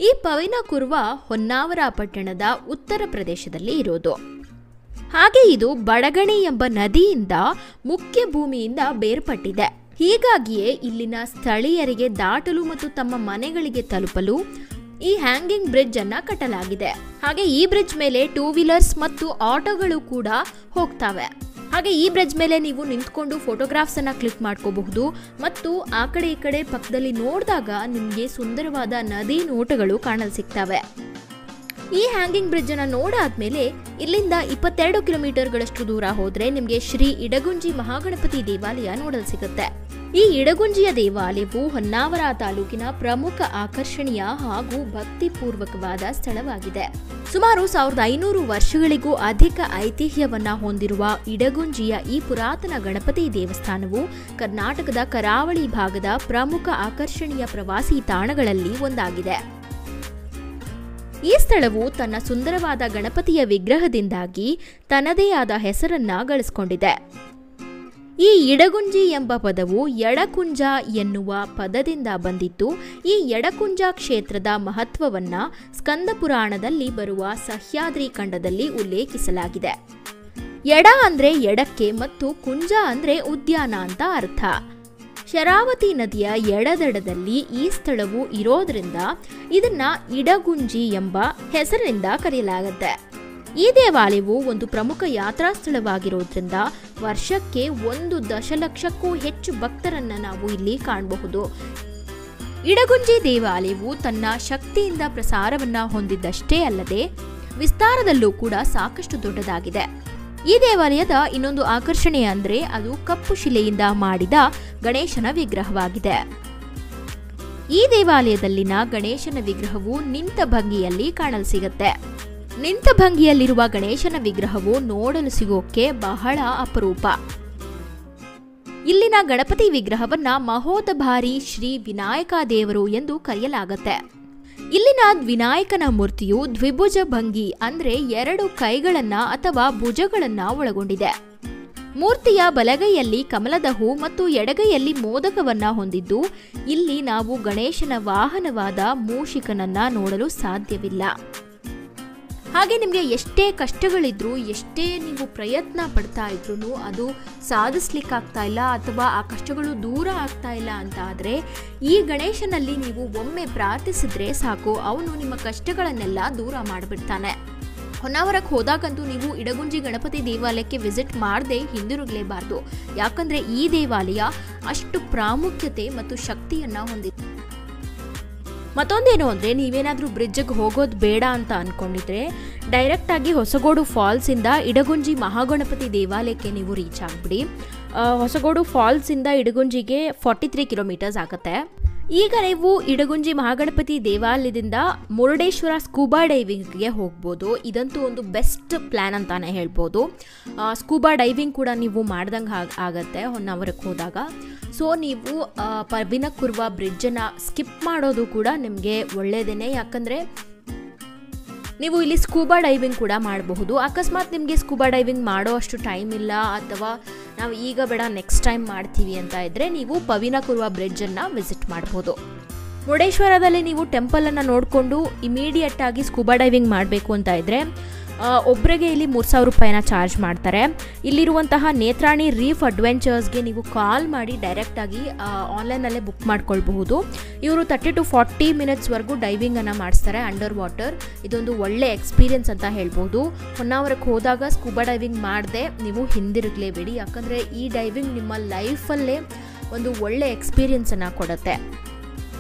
ಈ ಪವಿನ ಕುರ್ವ ಹೊನ್ನಾವರ ಪಟ್ಟಣದ ಉತ್ತರ ಪ್ರದೇಶದಲ್ಲಿ ಇರೋದು. ಹಾಗೆ ಇದು ಬಡಗಣಿ ಎಂಬ ನದಿಯಿಂದ ಮುಖ್ಯ ಭೂಮಿಯಿಂದ ಬೇರ್ಪಟ್ಟಿದೆ. ಹೀಗಾಗಿಯೇ ಇಲ್ಲಿನ ಸ್ಥಳೀಯರಿಗೆ ದಾಟಲು ಮತ್ತು ತಮ್ಮ ಮನೆಗಳಿಗೆ ತಲುಪಲು ಈ ಹ್ಯಾಂಗಿಂಗ್ ಬ್ರಿಡ್ಜ್ ಅನ್ನ ಕಟ್ಟಲಾಗಿದೆ. ಹಾಗೆ ಈ ಬ್ರಿಡ್ಜ್ ಮೇಲೆ 2 ವೀಲರ್ಸ್ ಮತ್ತು ಆಟೋಗಳು ಕೂಡ ಹೋಗ್ತವೆ. ಹಾಗೆ ಈ ಬ್ರಿಡ್ಜ್ ಮೇಲೆ ನೀವು ನಿಂತ್ಕೊಂಡು ಫೋಟೋಗ್ರಾಫ್ಸ್ ಅನ್ನ ಕ್ಲಿಕ್ ಮಾಡ್ಕೋಬಹುದು ಮತ್ತು ಆ ಕಡೆ ಈ ಕಡೆ ಪಕ್ಕದಲ್ಲಿ ನೋಡಿದಾಗ ನಿಮಗೆ ಸುಂದರವಾದ ನದಿ ನೋಟಗಳು ಕಾಣಲು ಸಿಗ್ತವೆ. ಈ ಹ್ಯಾಂಗಿಂಗ್ ಬ್ರಿಡ್ಜ್ ಅನ್ನ ನೋಡಾದ್ಮೇಲೆ ಇಲ್ಲಿಂದ 22 ಕಿಲೋಮೀಟರ್ಗಳಷ್ಟು ದೂರ ಹೋದ್ರೆ ನಿಮಗೆ ಶ್ರೀ ಇಡಗುಂಜಿ ಮಹಾಗಣಪತಿ ದೇವಾಲಯ ನೋಡಲು ಸಿಗುತ್ತೆ. ಈ ಇಡಗುಂಜಿಯ ದೇವಾಲಯವು ಹೊನ್ನಾವರ ತಾಲೂಕಿನ ಪ್ರಮುಖ ಆಕರ್ಷಣೀಯ ಹಾಗೂ ಭಕ್ತಿಪೂರ್ವಕವಾದ ಸ್ಥಳವಾಗಿದೆ. ಸುಮಾರು 1500 ವರ್ಷಗಳಿಗೂ ಅಧಿಕ ಐತಿಹ್ಯವನ್ನ ಹೊಂದಿರುವ ಇಡಗುಂಜಿಯ ಈ ಪುರಾತನ ಗಣಪತಿ ದೇವಸ್ಥಾನವು ಕರ್ನಾಟಕದ ಕರಾವಳಿ ಭಾಗದ ಪ್ರಮುಖ ಆಕರ್ಷಣೀಯ ಪ್ರವಾಸಿ ತಾಣಗಳಲ್ಲಿ ಒಂದಾಗಿದೆ. ಈ ಸ್ಥಳವು ತನ್ನ ಸುಂದರವಾದ ಗಣಪತಿಯ ವಿಗ್ರಹದಿಂದಾಗಿ ತನ್ನದೇ ಆದ ಹೆಸರನ್ನ ಗಳಿಸಿಕೊಂಡಿದೆ. ಈ ಇಡಗುಂಜಿ ಎಂಬ ಪದವು ಎಡಕುಂಜ ಎನ್ನುವ ಪದದಿಂದ ಬಂದಿದ್ದು, ಈ ಎಡಕುಂಜ ಕ್ಷೇತ್ರದ ಮಹತ್ವವನ್ನ ಸ್ಕಂದ ಪುರಾಣದಲ್ಲಿ ಬರುವ ಸಹ್ಯಾದ್ರಿ ಖಂಡದಲ್ಲಿ ಉಲ್ಲೇಖಿಸಲಾಗಿದೆ. ಎಡ ಅಂದ್ರೆ ಎಡಕ್ಕೆ ಮತ್ತು ಕುಂಜ ಅಂದ್ರೆ ಉದ್ಯಾನ ಅಂತ ಅರ್ಥ. ಶರಾವತಿ ನದಿಯ ಎಡದಡದಲ್ಲಿ ಈ ಸ್ಥಳವು ಇರೋದ್ರಿಂದ ಇದನ್ನ ಇಡಗುಂಜಿ ಎಂಬ ಹೆಸರಿನಿಂದ ಕರೆಯಲಾಗುತ್ತೆ. ಈ ದೇವಾಲಯವು ಒಂದು ಪ್ರಮುಖ ಯಾತ್ರಾ ಸ್ಥಳವಾಗಿರೋದ್ರಿಂದ ವರ್ಷಕ್ಕೆ 1 ದಶಲಕ್ಷಕ್ಕೂ ಹೆಚ್ಚು ಭಕ್ತರನ್ನ ನಾವು ಇಲ್ಲಿ ಕಾಣಬಹುದು. ಇಡಗುಂಜಿ ದೇವಾಲಯವು ತನ್ನ ಶಕ್ತಿಯಿಂದ ಪ್ರಸಾರವನ್ನ ಹೊಂದಿದ್ದಷ್ಟೇ ಅಲ್ಲದೆ ವಿಸ್ತಾರದಲ್ಲೂ ಕೂಡ ಸಾಕಷ್ಟು ದೊಡ್ಡದಾಗಿದೆ. ಈ ದೇವಾಲಯದ ಇನ್ನೊಂದು ಆಕರ್ಷಣೆ ಅಂದ್ರೆ ಅದು ಕಪ್ಪು ಶಿಲೆಯಿಂದ ಮಾಡಿದ ಗಣೇಶನ ವಿಗ್ರಹವಾಗಿದೆ. ಈ ದೇವಾಲಯದಲ್ಲಿನ ಗಣೇಶನ ವಿಗ್ರಹವು ನಿಂತ ಭಂಗಿಯಲ್ಲಿ ಕಾಣಲು ಸಿಗುತ್ತೆ. ನಿಂತ ಭಂಗಿಯಲ್ಲಿರುವ ಗಣೇಶನ ವಿಗ್ರಹವು ನೋಡಲು ಸಿಗೋಕೆ ಬಹಳ ಅಪರೂಪ. ಇಲ್ಲಿನ ಗಣಪತಿ ವಿಗ್ರಹವನ್ನ ಮಹೋದಭಾರಿ ಶ್ರೀ ವಿನಾಯಕ ದೇವರು ಎಂದು ಕರೆಯಲಾಗುತ್ತೆ. ಇಲ್ಲಿನ ವಿನಾಯಕನ ಮೂರ್ತಿಯು ದ್ವಿಭುಜ ಭಂಗಿ ಅಂದ್ರೆ 2 ಕೈಗಳನ್ನ ಅಥವಾ ಭುಜಗಳನ್ನ ಒಳಗೊಂಡಿದೆ. ಮೂರ್ತಿಯ ಬಲಗೈಯಲ್ಲಿ ಕಮಲದ ಹೂ ಮತ್ತು ಎಡಗೈಯಲ್ಲಿ ಮೋದಕವನ್ನ ಹೊಂದಿದ್ದು, ಇಲ್ಲಿ ನಾವು ಗಣೇಶನ ವಾಹನವಾದ ಮೂಷಿಕನನ್ನ ನೋಡಲು ಸಾಧ್ಯವಿಲ್ಲ. ಹಾಗೆ ನಿಮಗೆ ಎಷ್ಟೇ ಕಷ್ಟಗಳಿದ್ರೂ ಎಷ್ಟೇ ನೀವು ಪ್ರಯತ್ನ ಪಡ್ತಾ ಇದ್ರೂ ಅದು ಸಾಧಿಸ್ಲಿಕ್ಕಾಗ್ತಾ ಇಲ್ಲ ಅಥವಾ ಆ ಕಷ್ಟಗಳು ದೂರ ಆಗ್ತಾ ಇಲ್ಲ ಅಂತ ಆದರೆ ಈ ಗಣೇಶನಲ್ಲಿ ನೀವು ಒಮ್ಮೆ ಪ್ರಾರ್ಥಿಸಿದ್ರೆ ಸಾಕು, ಅವನು ನಿಮ್ಮ ಕಷ್ಟಗಳನ್ನೆಲ್ಲ ದೂರ ಮಾಡಿಬಿಡ್ತಾನೆ. ಹೊನ್ನಾವರಕ್ಕೆ ಹೋದಾಗಂತೂ ನೀವು ಇಡಗುಂಜಿ ಗಣಪತಿ ದೇವಾಲಯಕ್ಕೆ ವಿಸಿಟ್ ಮಾಡದೆ ಹಿಂದಿರುಗಲೇಬಾರ್ದು. ಯಾಕಂದರೆ ಈ ದೇವಾಲಯ ಅಷ್ಟು ಪ್ರಾಮುಖ್ಯತೆ ಮತ್ತು ಶಕ್ತಿಯನ್ನು ಹೊಂದಿದೆ. ಮತ್ತೊಂದೇನು ಅಂದರೆ, ನೀವೇನಾದರೂ ಬ್ರಿಡ್ಜಿಗೆ ಹೋಗೋದು ಬೇಡ ಅಂತ ಅಂದ್ಕೊಂಡಿದ್ರೆ ಡೈರೆಕ್ಟಾಗಿ ಹೊಸಗೋಡು ಫಾಲ್ಸಿಂದ ಇಡಗುಂಜಿ ಮಹಾಗಣಪತಿ ದೇವಾಲಯಕ್ಕೆ ನೀವು ರೀಚ್ ಆಗಿಬಿಡಿ. ಹೊಸಗೋಡು ಫಾಲ್ಸಿಂದ ಇಡಗುಂಜಿಗೆ 43 ಕಿಲೋಮೀಟರ್ಸ್ ಆಗುತ್ತೆ. ಈಗ ನೀವು ಇಡಗುಂಜಿ ಮಹಾಗಣಪತಿ ದೇವಾಲಯದಿಂದ ಮುರುಡೇಶ್ವರ ಸ್ಕೂಬಾ ಡೈವಿಂಗ್ಗೆ ಹೋಗ್ಬೋದು. ಇದಂತೂ ಒಂದು ಬೆಸ್ಟ್ ಪ್ಲ್ಯಾನ್ ಅಂತಾನೆ ಹೇಳ್ಬೋದು. ಸ್ಕೂಬಾ ಡೈವಿಂಗ್ ಕೂಡ ನೀವು ಮಾಡ್ದಂಗೆ ಆಗತ್ತೆ ಹೊನ್ನಾವರಕ್ಕೆ ಹೋದಾಗ. ಸೊ ನೀವು ಪವಿನ ಕುರ್ವ ಬ್ರಿಡ್ಜನ್ನು ಸ್ಕಿಪ್ ಮಾಡೋದು ಕೂಡ ನಿಮಗೆ ಒಳ್ಳೆಯದೇ. ಯಾಕಂದರೆ ನೀವು ಇಲ್ಲಿ ಸ್ಕೂಬಾ ಡೈವಿಂಗ್ ಕೂಡ ಮಾಡಬಹುದು. ಅಕಸ್ಮಾತ್ ನಿಮಗೆ ಸ್ಕೂಬಾ ಡೈವಿಂಗ್ ಮಾಡೋ ಅಷ್ಟು ಟೈಮ್ ಇಲ್ಲ ಅಥವಾ ನಾವು ಈಗ ಬೇಡ ನೆಕ್ಸ್ಟ್ ಟೈಮ್ ಮಾಡ್ತೀವಿ ಅಂತ ಇದ್ದರೆ ನೀವು ಪವಿನ ಕುರ್ವ ಬ್ರಿಡ್ಜನ್ನು ವಿಸಿಟ್ ಮಾಡ್ಬೋದು. ಮುರುಡೇಶ್ವರದಲ್ಲಿ ನೀವು ಟೆಂಪಲನ್ನು ನೋಡಿಕೊಂಡು ಇಮಿಡಿಯೇಟಾಗಿ ಸ್ಕೂಬಾ ಡೈವಿಂಗ್ ಮಾಡಬೇಕು ಅಂತ ಇದ್ದರೆ ಒಬ್ಬರಿಗೆ ಇಲ್ಲಿ 3000 ರೂಪಾಯಿನ ಚಾರ್ಜ್ ಮಾಡ್ತಾರೆ. ಇಲ್ಲಿರುವಂತಹ ನೇತ್ರಾಣಿ ರೀಫ್ ಅಡ್ವೆಂಚರ್ಸ್ಗೆ ನೀವು ಕಾಲ್ ಮಾಡಿ ಡೈರೆಕ್ಟಾಗಿ ಆನ್ಲೈನಲ್ಲೇ ಬುಕ್ ಮಾಡ್ಕೊಳ್ಬಹುದು. ಇವರು 30 to 40 ಮಿನಿಟ್ಸ್ವರೆಗೂ ಡೈವಿಂಗನ್ನು ಮಾಡಿಸ್ತಾರೆ ಅಂಡರ್ ವಾಟರ್. ಇದೊಂದು ಒಳ್ಳೆ ಎಕ್ಸ್ಪೀರಿಯನ್ಸ್ ಅಂತ ಹೇಳ್ಬೋದು. ಹೊನ್ನಾವರಕ್ಕೆ ಹೋದಾಗ ಸ್ಕೂಬಾ ಡೈವಿಂಗ್ ಮಾಡದೆ ನೀವು ಹಿಂದಿರುಗಲೇಬೇಡಿ. ಯಾಕಂದರೆ ಈ ಡೈವಿಂಗ್ ನಿಮ್ಮ ಲೈಫಲ್ಲೇ ಒಂದು ಒಳ್ಳೆ ಎಕ್ಸ್ಪೀರಿಯನ್ಸನ್ನು ಕೊಡುತ್ತೆ.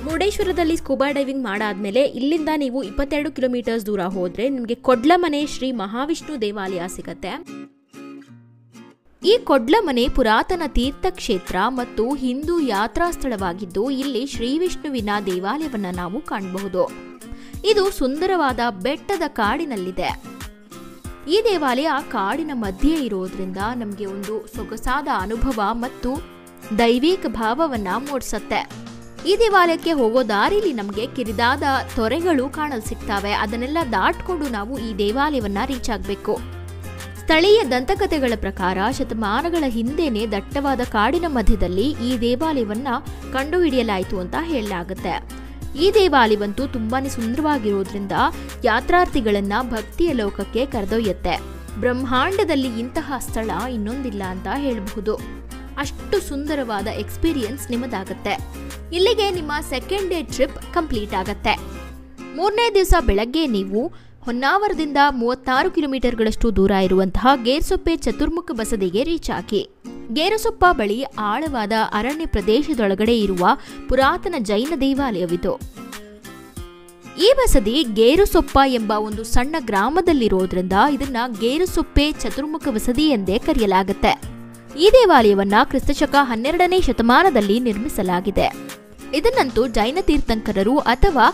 ಮುರುಡೇಶ್ವರದಲ್ಲಿ ಸ್ಕೂಬಾ ಡೈವಿಂಗ್ ಮಾಡಾದ್ಮೇಲೆ ಇಲ್ಲಿಂದ ನೀವು 22 ಕಿಲೋಮೀಟರ್ಸ್ ದೂರ ಹೋದರೆ ನಿಮಗೆ ಕೊಡ್ಲಮನೆ ಶ್ರೀ ಮಹಾವಿಷ್ಣು ದೇವಾಲಯ ಸಿಗತ್ತೆ. ಈ ಕೊಡ್ಲಮನೆ ಪುರಾತನ ತೀರ್ಥಕ್ಷೇತ್ರ ಮತ್ತು ಹಿಂದೂ ಯಾತ್ರಾ ಸ್ಥಳವಾಗಿದ್ದು ಇಲ್ಲಿ ಶ್ರೀ ವಿಷ್ಣುವಿನ ದೇವಾಲಯವನ್ನ ನಾವು ಕಾಣಬಹುದು. ಇದು ಸುಂದರವಾದ ಬೆಟ್ಟದ ಕಾಡಿನಲ್ಲಿದೆ. ಈ ದೇವಾಲಯ ಕಾಡಿನ ಮಧ್ಯೆ ಇರೋದ್ರಿಂದ ನಮಗೆ ಒಂದು ಸೊಗಸಾದ ಅನುಭವ ಮತ್ತು ದೈವಿಕ ಭಾವವನ್ನ ಮೂಡಿಸುತ್ತೆ. ಈ ದೇವಾಲಯಕ್ಕೆ ಹೋಗೋ ದಾರಿಲಿ ನಮಗೆ ಕಿರಿದಾದ ತೊರೆಗಳು ಕಾಣಲು ಸಿಗ್ತವೆ. ಅದನ್ನೆಲ್ಲ ದಾಟ್ಕೊಂಡು ನಾವು ಈ ದೇವಾಲಯವನ್ನ ರೀಚ್ ಆಗಬೇಕು. ಸ್ಥಳೀಯ ದಂತಕಥೆಗಳ ಪ್ರಕಾರ ಶತಮಾನಗಳ ಹಿಂದೆನೆ ದಟ್ಟವಾದ ಕಾಡಿನ ಮಧ್ಯದಲ್ಲಿ ಈ ದೇವಾಲಯವನ್ನ ಕಂಡುಹಿಡಿಯಲಾಯಿತು ಅಂತ ಹೇಳಲಾಗುತ್ತೆ. ಈ ದೇವಾಲಯವಂತೂ ತುಂಬಾನೇ ಸುಂದರವಾಗಿರೋದ್ರಿಂದ ಯಾತ್ರಾರ್ಥಿಗಳನ್ನ ಭಕ್ತಿಯ ಲೋಕಕ್ಕೆ ಕರೆದೊಯ್ಯುತ್ತೆ. ಬ್ರಹ್ಮಾಂಡದಲ್ಲಿ ಇಂತಹ ಸ್ಥಳ ಇನ್ನೊಂದಿಲ್ಲ ಅಂತ ಹೇಳಬಹುದು. ಅಷ್ಟು ಸುಂದರವಾದ ಎಕ್ಸ್ಪೀರಿಯನ್ಸ್ ನಿಮ್ಮದಾಗತ್ತೆ. ಇಲ್ಲಿಗೆ ನಿಮ್ಮ ಸೆಕೆಂಡ್ ಡೇ ಟ್ರಿಪ್ ಕಂಪ್ಲೀಟ್ ಆಗತ್ತೆ. 3ನೇ ದಿವಸ ಬೆಳಗ್ಗೆ ನೀವು ಹೊನ್ನಾವರದಿಂದ 36 ಕಿಲೋಮೀಟರ್ಗಳಷ್ಟು ದೂರ ಇರುವಂತಹ ಗೇರುಸೊಪ್ಪೆ ಚತುರ್ಮುಖ ಬಸದಿಗೆ ರೀಚ್ ಆಗಿ. ಗೇರುಸೊಪ್ಪ ಬಳಿ ಆಳವಾದ ಅರಣ್ಯ ಪ್ರದೇಶದೊಳಗಡೆ ಇರುವ ಪುರಾತನ ಜೈನ ದೇವಾಲಯವಿದು. ಈ ಬಸದಿ ಗೇರುಸೊಪ್ಪ ಎಂಬ ಒಂದು ಸಣ್ಣ ಗ್ರಾಮದಲ್ಲಿರೋದ್ರಿಂದ ಇದನ್ನ ಗೇರುಸೊಪ್ಪೆ ಚತುರ್ಮುಖ ಬಸದಿ ಎಂದೇ ಕರೆಯಲಾಗುತ್ತೆ. ಈ ದೇವಾಲಯವನ್ನ ಕ್ರಿಸ್ತಶಕ 12ನೇ ಶತಮಾನದಲ್ಲಿ ನಿರ್ಮಿಸಲಾಗಿದೆ. ಇದನ್ನಂತೂ ಜೈನ ತೀರ್ಥಂಕರರು ಅಥವಾ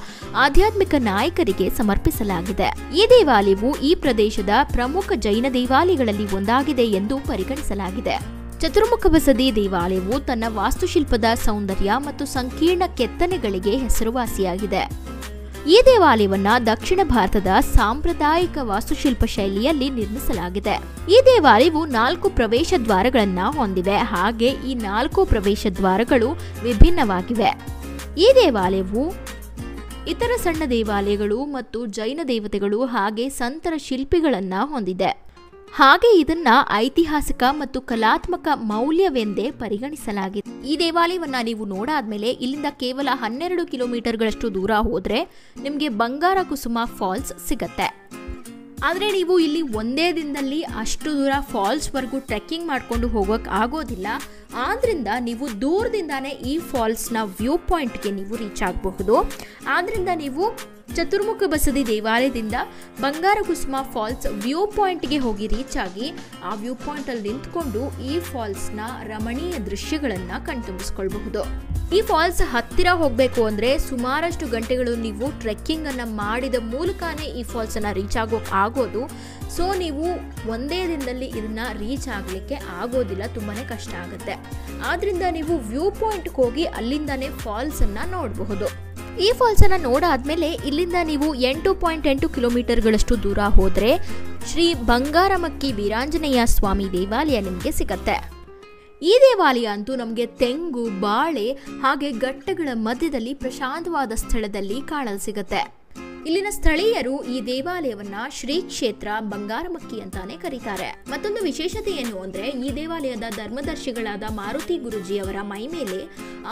ಆಧ್ಯಾತ್ಮಿಕ ನಾಯಕರಿಗೆ ಸಮರ್ಪಿಸಲಾಗಿದೆ. ಈ ದೇವಾಲಯವು ಈ ಪ್ರದೇಶದ ಪ್ರಮುಖ ಜೈನ ದೇವಾಲಯಗಳಲ್ಲಿ ಒಂದಾಗಿದೆ ಎಂದು ಪರಿಗಣಿಸಲಾಗಿದೆ. ಚತುರ್ಮುಖ ಬಸದಿ ದೇವಾಲಯವು ತನ್ನ ವಾಸ್ತುಶಿಲ್ಪದ ಸೌಂದರ್ಯ ಮತ್ತು ಸಂಕೀರ್ಣ ಕೆತ್ತನೆಗಳಿಗೆ ಹೆಸರುವಾಸಿಯಾಗಿದೆ. ಈ ದೇವಾಲಯವನ್ನ ದಕ್ಷಿಣ ಭಾರತದ ಸಾಂಪ್ರದಾಯಿಕ ವಾಸ್ತುಶಿಲ್ಪ ಶೈಲಿಯಲ್ಲಿ ನಿರ್ಮಿಸಲಾಗಿದೆ. ಈ ದೇವಾಲಯವು 4 ಪ್ರವೇಶ ದ್ವಾರಗಳನ್ನ ಹೊಂದಿವೆ. ಹಾಗೆ ಈ 4 ಪ್ರವೇಶ ದ್ವಾರಗಳು ವಿಭಿನ್ನವಾಗಿವೆ. ಈ ದೇವಾಲಯವು ಇತರ ಸಣ್ಣ ದೇವಾಲಯಗಳು ಮತ್ತು ಜೈನ ದೇವತೆಗಳು ಹಾಗೆ ಸಂತರ ಶಿಲ್ಪಿಗಳನ್ನ ಹೊಂದಿದೆ. ಹಾಗೆ ಇದನ್ನ ಐತಿಹಾಸಿಕ ಮತ್ತು ಕಲಾತ್ಮಕ ಮೌಲ್ಯವೆಂದೇ ಪರಿಗಣಿಸಲಾಗಿದೆ. ಈ ದೇವಾಲಯವನ್ನ ನೀವು ನೋಡಾದ್ಮೇಲೆ ಇಲ್ಲಿಂದ ಕೇವಲ 12 ಕಿಲೋಮೀಟರ್ಗಳಷ್ಟು ದೂರ ಹೋದ್ರೆ ನಿಮಗೆ ಬಂಗಾರ ಕುಸುಮ ಫಾಲ್ಸ್ ಸಿಗತ್ತೆ. ಆದರೆ ನೀವು ಇಲ್ಲಿ ಒಂದೇ ದಿನದಲ್ಲಿ ಅಷ್ಟು ದೂರ ಫಾಲ್ಸ್ವರೆಗೂ ಟ್ರೆಕ್ಕಿಂಗ್ ಮಾಡಿಕೊಂಡು ಹೋಗೋಕೆ ಆಗೋದಿಲ್ಲ. ಆದ್ರಿಂದ ನೀವು ದೂರದಿಂದಾನೇ ಈ ಫಾಲ್ಸ್ನ ವ್ಯೂ ಪಾಯಿಂಟ್ಗೆ ನೀವು ರೀಚ್ ಆಗಬಹುದು. ಆದ್ರಿಂದ ನೀವು ಚತುರ್ಮುಖ ಬಸದಿ ದೇವಾಲಯದಿಂದ ಬಂಗಾರ ಕುಸುಮ ಫಾಲ್ಸ್ ವ್ಯೂ ಪಾಯಿಂಟ್ಗೆ ಹೋಗಿ ರೀಚ್ ಆಗಿ ಆ ವ್ಯೂ ಪಾಯಿಂಟ್ ಅಲ್ಲಿ ನಿಂತ್ಕೊಂಡು ಈ ಫಾಲ್ಸ್ನ ರಮಣೀಯ ದೃಶ್ಯಗಳನ್ನ ಕಣ್ತುಂಬಿಸ್ಕೊಳ್ಬಹುದು. ಈ ಫಾಲ್ಸ್ ಹತ್ತಿರ ಹೋಗಬೇಕು ಅಂದ್ರೆ ಸುಮಾರಷ್ಟು ಗಂಟೆಗಳು ನೀವು ಟ್ರೆಕ್ಕಿಂಗ್ ಅನ್ನ ಮಾಡಿದ ಮೂಲಕನೇ ಈ ಫಾಲ್ಸ್ ಅನ್ನ ರೀಚ್ ಆಗೋದು. ಸೊ ನೀವು ಒಂದೇ ದಿನದಲ್ಲಿ ಇದನ್ನ ರೀಚ್ ಆಗಲಿಕ್ಕೆ ಆಗೋದಿಲ್ಲ, ತುಂಬಾನೇ ಕಷ್ಟ ಆಗುತ್ತೆ. ಆದ್ರಿಂದ ನೀವು ವ್ಯೂ ಪಾಯಿಂಟ್ಗೆ ಹೋಗಿ ಅಲ್ಲಿಂದಾನೇ ಫಾಲ್ಸ್ ಅನ್ನ ನೋಡಬಹುದು. ಈ ಫಾಲ್ಸ್ ಅನ್ನ ನೋಡಾದ್ಮೇಲೆ ಇಲ್ಲಿಂದ ನೀವು 8.8 ಕಿಲೋಮೀಟರ್ಗಳಷ್ಟು ದೂರ ಹೋದ್ರೆ ಶ್ರೀ ಬಂಗಾರಮಕ್ಕಿ ವೀರಾಂಜನೇಯ ಸ್ವಾಮಿ ದೇವಾಲಯ ನಿಮಗೆ ಸಿಗತ್ತೆ. ಈ ದೇವಾಲಯ ಅಂತೂ ನಮಗೆ ತೆಂಗು, ಬಾಳೆ ಹಾಗೆ ಘಟ್ಟಗಳ ಮಧ್ಯದಲ್ಲಿ ಪ್ರಶಾಂತವಾದ ಸ್ಥಳದಲ್ಲಿ ಕಾಣಲು ಸಿಗತ್ತೆ. ಇಲ್ಲಿನ ಸ್ಥಳೀಯರು ಈ ದೇವಾಲಯವನ್ನ ಶ್ರೀ ಕ್ಷೇತ್ರ ಬಂಗಾರಮಕ್ಕಿ ಅಂತಾನೆ ಕರೀತಾರೆ. ಮತ್ತೊಂದು ವಿಶೇಷತೆ ಏನು ಅಂದ್ರೆ ಈ ದೇವಾಲಯದ ಧರ್ಮದರ್ಶಿಗಳಾದ ಮಾರುತಿ ಗುರುಜಿಯವರ ಮೈ ಮೇಲೆ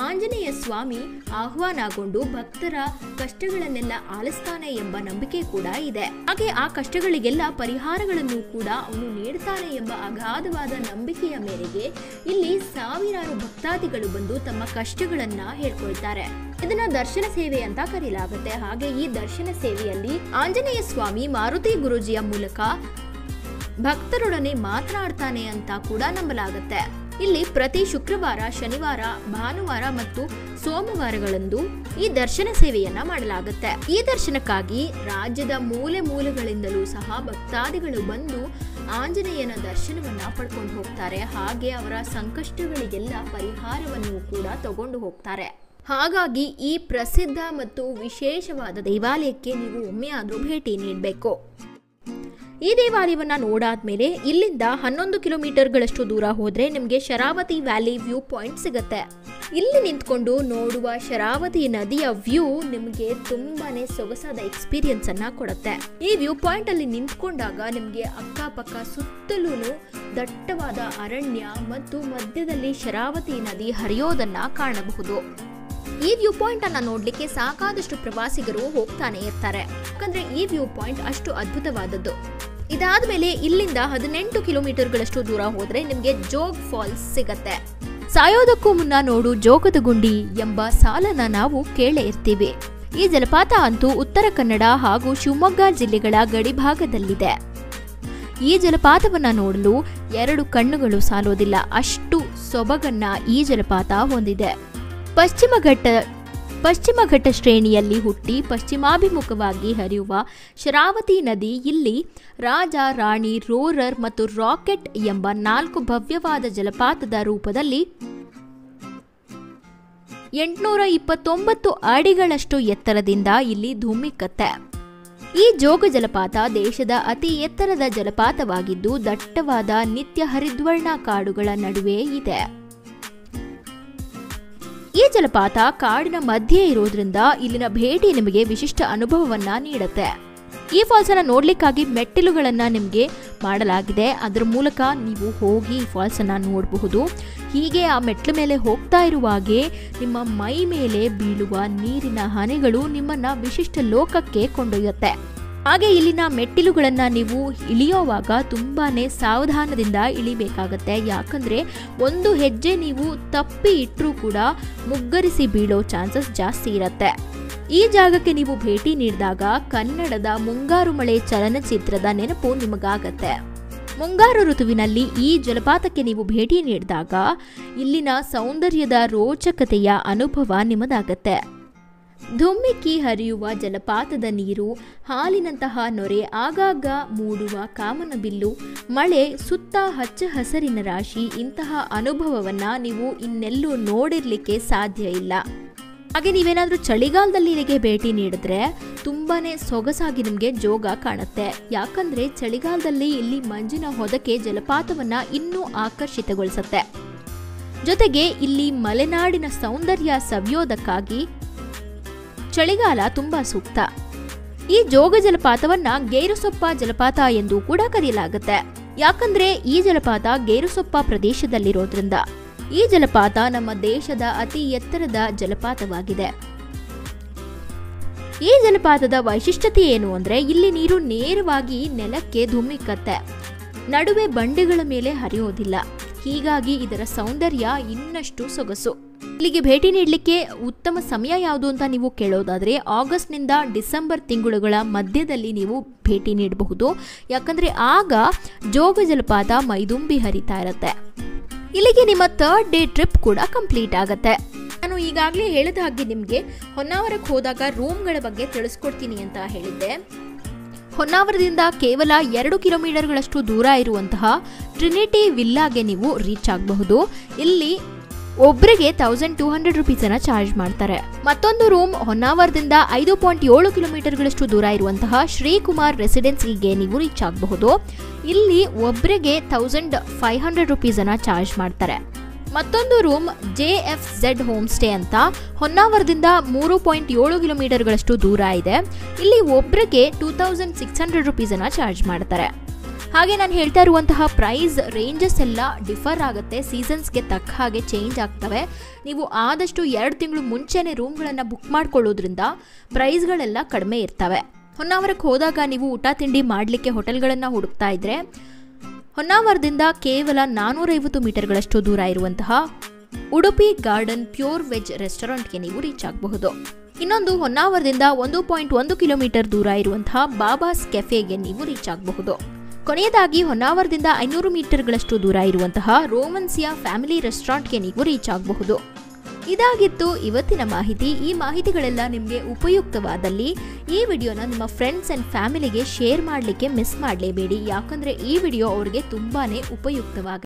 ಆಂಜನೇಯ ಸ್ವಾಮಿ ಆಹ್ವಾನಗೊಂಡು ಭಕ್ತರ ಕಷ್ಟಗಳನ್ನೆಲ್ಲ ಆಲಿಸ್ತಾನೆ ಎಂಬ ನಂಬಿಕೆ ಕೂಡ ಇದೆ. ಹಾಗೆ ಆ ಕಷ್ಟಗಳಿಗೆಲ್ಲ ಪರಿಹಾರಗಳನ್ನು ಕೂಡ ಅವನು ನೀಡ್ತಾನೆ ಎಂಬ ಅಗಾಧವಾದ ನಂಬಿಕೆಯ ಮೇರೆಗೆ ಇಲ್ಲಿ ಸಾವಿರಾರು ಭಕ್ತಾದಿಗಳು ಬಂದು ತಮ್ಮ ಕಷ್ಟಗಳನ್ನ ಹೇಳ್ಕೊಳ್ತಾರೆ. ಇದನ್ನ ದರ್ಶನ ಸೇವೆ ಅಂತ ಕರೆಯಲಾಗುತ್ತೆ. ಹಾಗೆ ಈ ದರ್ಶನ ಸೇವೆಯಲ್ಲಿ ಆಂಜನೇಯ ಸ್ವಾಮಿ ಮಾರುತಿ ಗುರುಜಿಯ ಮೂಲಕ ಭಕ್ತರೊಡನೆ ಮಾತನಾಡ್ತಾನೆ ಅಂತ ಕೂಡ ನಂಬಲಾಗುತ್ತೆ. ಇಲ್ಲಿ ಪ್ರತಿ ಶುಕ್ರವಾರ, ಶನಿವಾರ, ಭಾನುವಾರ ಮತ್ತು ಸೋಮವಾರಗಳಂದು ಈ ದರ್ಶನ ಸೇವೆಯನ್ನ ಮಾಡಲಾಗುತ್ತೆ. ಈ ದರ್ಶನಕ್ಕಾಗಿ ರಾಜ್ಯದ ಮೂಲೆ ಮೂಲೆಗಳಿಂದಲೂ ಸಹ ಭಕ್ತಾದಿಗಳು ಬಂದು ಆಂಜನೇಯನ ದರ್ಶನವನ್ನ ಪಡ್ಕೊಂಡು ಹೋಗ್ತಾರೆ. ಹಾಗೆ ಅವರ ಸಂಕಷ್ಟಗಳಿಗೆಲ್ಲ ಪರಿಹಾರವನ್ನು ಕೂಡ ತಗೊಂಡು ಹೋಗ್ತಾರೆ. ಹಾಗಾಗಿ ಈ ಪ್ರಸಿದ್ಧ ಮತ್ತು ವಿಶೇಷವಾದ ದೇವಾಲಯಕ್ಕೆ ನೀವು ಒಮ್ಮೆ ಆದರೂ ಭೇಟಿ ನೀಡಬೇಕು. ಈ ದೇವಾಲಯವನ್ನ ನೋಡಾದ್ಮೇಲೆ ಇಲ್ಲಿಂದ 11 ಕಿಲೋಮೀಟರ್ಗಳಷ್ಟು ದೂರ ಹೋದ್ರೆ ನಿಮಗೆ ಶರಾವತಿ ವ್ಯಾಲಿ ವ್ಯೂ ಪಾಯಿಂಟ್ ಸಿಗತ್ತೆ. ಇಲ್ಲಿ ನಿಂತ್ಕೊಂಡು ನೋಡುವ ಶರಾವತಿ ನದಿಯ ವ್ಯೂ ನಿಮಗೆ ತುಂಬಾನೇ ಸೊಗಸಾದ ಎಕ್ಸ್ಪೀರಿಯನ್ಸ್ ಅನ್ನ ಕೊಡುತ್ತೆ. ಈ ವ್ಯೂ ಪಾಯಿಂಟ್ ಅಲ್ಲಿ ನಿಂತ್ಕೊಂಡಾಗ ನಿಮಗೆ ಅಕ್ಕಪಕ್ಕ ಸುತ್ತಲೂ ದಟ್ಟವಾದ ಅರಣ್ಯ ಮತ್ತು ಮಧ್ಯದಲ್ಲಿ ಶರಾವತಿ ನದಿ ಹರಿಯೋದನ್ನ ಕಾಣಬಹುದು. ಈ ವ್ಯೂ ಪಾಯಿಂಟ್ ಅನ್ನ ನೋಡ್ಲಿಕ್ಕೆ ಸಾಕಾದಷ್ಟು ಪ್ರವಾಸಿಗರು ಹೋಗ್ತಾನೆ ಇರ್ತಾರೆ. ಯಾಕಂದ್ರೆ ಈ ವ್ಯೂ ಪಾಯಿಂಟ್ ಅಷ್ಟು ಅದ್ಭುತವಾದದ್ದು. ಇದಾದ್ಮೇಲೆ ಇಲ್ಲಿಂದ 18 ಕಿಲೋಮೀಟರ್ಗಳಷ್ಟು ದೂರ ಹೋದ್ರೆ ನಿಮ್ಗೆ ಜೋಗ್ ಫಾಲ್ಸ್ ಸಿಗತ್ತೆ. ಸಾಯೋದಕ್ಕೂ ಮುನ್ನ ನೋಡು ಜೋಗದ ಗುಂಡಿ ಎಂಬ ಸಾಲನ್ನ ನಾವು ಕೇಳೇ ಇರ್ತೀವಿ. ಈ ಜಲಪಾತ ಅಂತೂ ಉತ್ತರ ಕನ್ನಡ ಹಾಗೂ ಶಿವಮೊಗ್ಗ ಜಿಲ್ಲೆಗಳ ಗಡಿಭಾಗದಲ್ಲಿದೆ. ಈ ಜಲಪಾತವನ್ನ ನೋಡಲು 2 ಕಣ್ಣುಗಳು ಸಾಲೋದಿಲ್ಲ, ಅಷ್ಟು ಸೊಬಗನ್ನ ಈ ಜಲಪಾತ ಹೊಂದಿದೆ. ಪಶ್ಚಿಮ ಘಟ್ಟ ಶ್ರೇಣಿಯಲ್ಲಿ ಹುಟ್ಟಿ ಪಶ್ಚಿಮಾಭಿಮುಖವಾಗಿ ಹರಿಯುವ ಶರಾವತಿ ನದಿ ಇಲ್ಲಿ ರಾಜ, ರಾಣಿ, ರೋರರ್ ಮತ್ತು ರಾಕೆಟ್ ಎಂಬ 4 ಭವ್ಯವಾದ ಜಲಪಾತದ ರೂಪದಲ್ಲಿ 829 ಅಡಿಗಳಷ್ಟು ಎತ್ತರದಿಂದ ಇಲ್ಲಿ ಧುಮ್ಮಿಕ್ಕತ್ತೆ. ಈ ಜೋಗ ಜಲಪಾತ ದೇಶದ ಅತಿ ಎತ್ತರದ ಜಲಪಾತವಾಗಿದ್ದು ದಟ್ಟವಾದ ನಿತ್ಯ ಹರಿದ್ವರ್ಣ ಕಾಡುಗಳ ನಡುವೆ ಇದೆ. ಈ ಜಲಪಾತ ಕಾಡಿನ ಮಧ್ಯೆ ಇರೋದ್ರಿಂದ ಇಲ್ಲಿನ ಭೇಟಿ ನಿಮಗೆ ವಿಶಿಷ್ಟ ಅನುಭವವನ್ನ ನೀಡುತ್ತೆ. ಈ ಫಾಲ್ಸ್ ಅನ್ನ ನೋಡ್ಲಿಕ್ಕಾಗಿ ಮೆಟ್ಟಿಲುಗಳನ್ನ ನಿಮಗೆ ಮಾಡಲಾಗಿದೆ. ಅದರ ಮೂಲಕ ನೀವು ಹೋಗಿ ಈ ಫಾಲ್ಸ್ ಅನ್ನ ನೋಡಬಹುದು. ಹೀಗೆ ಆ ಮೆಟ್ಲ ಮೇಲೆ ಹೋಗ್ತಾ ಇರುವಾಗೆ ನಿಮ್ಮ ಮೈ ಮೇಲೆ ಬೀಳುವ ನೀರಿನ ಹನಿಗಳು ನಿಮ್ಮನ್ನ ವಿಶಿಷ್ಟ ಲೋಕಕ್ಕೆ ಕೊಂಡೊಯ್ಯುತ್ತೆ. ಹಾಗೆ ಇಲ್ಲಿನ ಮೆಟ್ಟಿಲುಗಳನ್ನ ನೀವು ಇಳಿಯೋವಾಗ ತುಂಬಾನೇ ಸಾವಧಾನದಿಂದ ಇಳಿಬೇಕಾಗತ್ತೆ. ಯಾಕಂದ್ರೆ ಒಂದು ಹೆಜ್ಜೆ ನೀವು ತಪ್ಪಿ ಇಟ್ಟರೂ ಕೂಡ ಮುಗ್ಗರಿಸಿ ಬೀಳೋ ಚಾನ್ಸಸ್ ಜಾಸ್ತಿ ಇರತ್ತೆ. ಈ ಜಾಗಕ್ಕೆ ನೀವು ಭೇಟಿ ನೀಡಿದಾಗ ಕನ್ನಡದ ಮುಂಗಾರು ಮಳೆ ಚಲನಚಿತ್ರದ ನೆನಪು ನಿಮಗಾಗತ್ತೆ. ಮುಂಗಾರು ಋತುವಿನಲ್ಲಿ ಈ ಜಲಪಾತಕ್ಕೆ ನೀವು ಭೇಟಿ ನೀಡಿದಾಗ ಇಲ್ಲಿನ ಸೌಂದರ್ಯದ ರೋಚಕತೆಯ ಅನುಭವ ನಿಮ್ಮದಾಗತ್ತೆ. ಧುಮ್ಮಿಕ್ಕಿ ಹರಿಯುವ ಜಲಪಾತದ ನೀರು, ಹಾಲಿನಂತಹ ನೊರೆ, ಆಗಾಗ ಮೂಡುವ ಕಾಮನಬಿಲ್ಲು, ಮಳೆ, ಸುತ್ತ ಹಚ್ಚ ಹಸಿರಿನ ರಾಶಿ, ಇಂತಹ ಅನುಭವವನ್ನ ನೀವು ಇನ್ನೆಲ್ಲೂ ನೋಡಿರ್ಲಿಕ್ಕೆ ಸಾಧ್ಯ ಇಲ್ಲ. ಹಾಗೆ ನೀವೇನಾದ್ರೂ ಚಳಿಗಾಲದಲ್ಲಿ ಇಲ್ಲಿಗೆ ಭೇಟಿ ನೀಡಿದ್ರೆ ತುಂಬಾನೇ ಸೊಗಸಾಗಿ ನಿಮಗೆ ಜೋಗ ಕಾಣುತ್ತೆ. ಯಾಕಂದ್ರೆ ಚಳಿಗಾಲದಲ್ಲಿ ಇಲ್ಲಿ ಮಂಜಿನ ಹೊದಕೆ ಜಲಪಾತವನ್ನ ಇನ್ನೂ ಆಕರ್ಷಿತಗೊಳಿಸುತ್ತೆ. ಜೊತೆಗೆ ಇಲ್ಲಿ ಮಲೆನಾಡಿನ ಸೌಂದರ್ಯ ಸವಿಯೋದಕ್ಕಾಗಿ ಚಳಿಗಾಲ ತುಂಬಾ ಸೂಕ್ತ. ಈ ಜೋಗ ಜಲಪಾತವನ್ನ ಗೇರುಸೊಪ್ಪ ಜಲಪಾತ ಎಂದು ಕೂಡ ಕರೆಯಲಾಗುತ್ತೆ. ಯಾಕಂದ್ರೆ ಈ ಜಲಪಾತ ಗೇರುಸೊಪ್ಪ ಪ್ರದೇಶದಲ್ಲಿರೋದ್ರಿಂದ. ಈ ಜಲಪಾತ ನಮ್ಮ ದೇಶದ ಅತಿ ಎತ್ತರದ ಜಲಪಾತವಾಗಿದೆ. ಈ ಜಲಪಾತದ ವೈಶಿಷ್ಟ್ಯತೆ ಏನು ಅಂದ್ರೆ ಇಲ್ಲಿ ನೀರು ನೇರವಾಗಿ ನೆಲಕ್ಕೆ ಧುಮ್ಮಿಕ್ಕತ್ತೆ, ನಡುವೆ ಬಂಡೆಗಳ ಮೇಲೆ ಹರಿಯೋದಿಲ್ಲ. ಹೀಗಾಗಿ ಇದರ ಸೌಂದರ್ಯ ಇನ್ನಷ್ಟು ಸೊಗಸು. ಇಲ್ಲಿಗೆ ಭೇಟಿ ನೀಡಲಿಕ್ಕೆ ಉತ್ತಮ ಸಮಯ ಯಾವುದು ಅಂತ ನೀವು ಕೇಳೋದಾದ್ರೆ ಆಗಸ್ಟ್ನಿಂದ ಡಿಸೆಂಬರ್ ತಿಂಗಳುಗಳ ಮಧ್ಯದಲ್ಲಿ ನೀವು ಭೇಟಿ ನೀಡಬಹುದು. ಯಾಕಂದ್ರೆ ಆಗ ಜೋಗ ಜಲಪಾತ ಮೈದುಂಬಿ ಹರಿತಾ ಇರುತ್ತೆ. ಇಲ್ಲಿಗೆ ನಿಮ್ಮ 3rd ಡೇ ಟ್ರಿಪ್ ಕೂಡ ಕಂಪ್ಲೀಟ್ ಆಗುತ್ತೆ. ನಾನು ಈಗಾಗಲೇ ಹೇಳಿದ ಹಾಗೆ ನಿಮಗೆ ಹೊನ್ನಾವರಕ್ಕೆ ಹೋದಾಗ ರೂಮ್ಗಳ ಬಗ್ಗೆ ತಿಳಿಸ್ಕೊಡ್ತೀನಿ ಅಂತ ಹೇಳಿದ್ದೆ. ಹೊನ್ನಾವರದಿಂದ ಕೇವಲ 2 ಕಿಲೋಮೀಟರ್ಗಳಷ್ಟು ದೂರ ಇರುವಂತಹ ಟ್ರಿನಿಟಿ ವಿಲ್ಲಾಗೆ ನೀವು ರೀಚ್ ಆಗಬಹುದು. ಇಲ್ಲಿ ಒಬ್ಬರಿಗೆ 1200 ರುಪೀಸನ್ನ ಚಾರ್ಜ್ ಮಾಡ್ತಾರೆ. ಮತ್ತೊಂದು ರೂಮ್ ಹೊನ್ನಾವರದಿಂದ 5.7 ಕಿಲೋಮೀಟರ್ಗಳಷ್ಟು ದೂರ ಇರುವಂತಹ ಶ್ರೀಕುಮಾರ್ ರೆಸಿಡೆನ್ಸಿಗೆ ನೀವು ರೀಚ್ ಆಗಬಹುದು. ಇಲ್ಲಿ ಒಬ್ಬರಿಗೆ 1500 ರುಪೀಸನ್ನ ಚಾರ್ಜ್ ಮಾಡ್ತಾರೆ. ಮತ್ತೊಂದು ರೂಮ್ JFZ ಹೋಮ್ ಸ್ಟೇ ಅಂತ ಹೊನ್ನಾವರದಿಂದ 3.7 ಕಿಲೋಮೀಟರ್ಗಳಷ್ಟು ದೂರ ಇದೆ. ಇಲ್ಲಿ ಒಬ್ಬರಿಗೆ 2600 ರುಪೀಸನ್ನ ಚಾರ್ಜ್ ಮಾಡ್ತಾರೆ. ಹಾಗೆ ನಾನು ಹೇಳ್ತಾ ಇರುವಂತಹ ಪ್ರೈಸ್ ರೇಂಜಸ್ ಎಲ್ಲ ಡಿಫರ್ ಆಗುತ್ತೆ. ಸೀಸನ್ಸ್ಗೆ ತಕ್ಕ ಹಾಗೆ ಚೇಂಜ್ ಆಗ್ತವೆ. ನೀವು ಆದಷ್ಟು 2 ತಿಂಗಳು ಮುಂಚೆನೇ ರೂಮ್ಗಳನ್ನು ಬುಕ್ ಮಾಡ್ಕೊಳ್ಳೋದ್ರಿಂದ ಪ್ರೈಸ್ಗಳೆಲ್ಲ ಕಡಿಮೆ ಇರ್ತವೆ. ಹೊನ್ನಾವರಕ್ಕೆ ಹೋದಾಗ ನೀವು ಊಟ ತಿಂಡಿ ಮಾಡಲಿಕ್ಕೆ ಹೋಟೆಲ್ಗಳನ್ನು ಹುಡುಕ್ತಾ ಇದ್ರೆ ಹೊನ್ನಾವರದಿಂದ ಕೇವಲ 450 ಮೀಟರ್ಗಳಷ್ಟು ದೂರ ಇರುವಂತಹ ಉಡುಪಿ ಗಾರ್ಡನ್ ಪ್ಯೂರ್ ವೆಜ್ ರೆಸ್ಟೋರೆಂಟ್ಗೆ ನೀವು ರೀಚ್ ಆಗಬಹುದು. ಇನ್ನೊಂದು ಹೊನ್ನಾವರದಿಂದ 1.1 ಕಿಲೋಮೀಟರ್ ದೂರ ಇರುವಂತಹ ಬಾಬಾಸ್ ಕೆಫೆಗೆ ನೀವು ರೀಚ್ ಆಗಬಹುದು. ಕೊನೆಯದಾಗಿ ಹೊನ್ನಾವರದಿಂದ 500 ಮೀಟರ್ಗಳಷ್ಟು ದೂರ ಇರುವಂತಹ ರೋಮನ್ಸಿಯಾ ಫ್ಯಾಮಿಲಿ ರೆಸ್ಟೋರೆಂಟ್ಗೆ ನೀವು ರೀಚ್ ಆಗಬಹುದು. ಇದಾಗಿತ್ತು ಇವತ್ತಿನ ಮಾಹಿತಿ. ಈ ಮಾಹಿತಿಗಳೆಲ್ಲ ನಿಮಗೆ ಉಪಯುಕ್ತವಾದಲ್ಲಿ ಈ ವಿಡಿಯೋನ ನಿಮ್ಮ ಫ್ರೆಂಡ್ಸ್ ಅಂಡ್ ಫ್ಯಾಮಿಲಿಗೆ ಶೇರ್ ಮಾಡಲಿಕ್ಕೆ ಮಿಸ್ ಮಾಡಲೇಬೇಡಿ. ಯಾಕಂದ್ರೆ ಈ ವಿಡಿಯೋ ಅವರಿಗೆ ತುಂಬಾನೇ ಉಪಯುಕ್ತವಾಗುತ್ತೆ.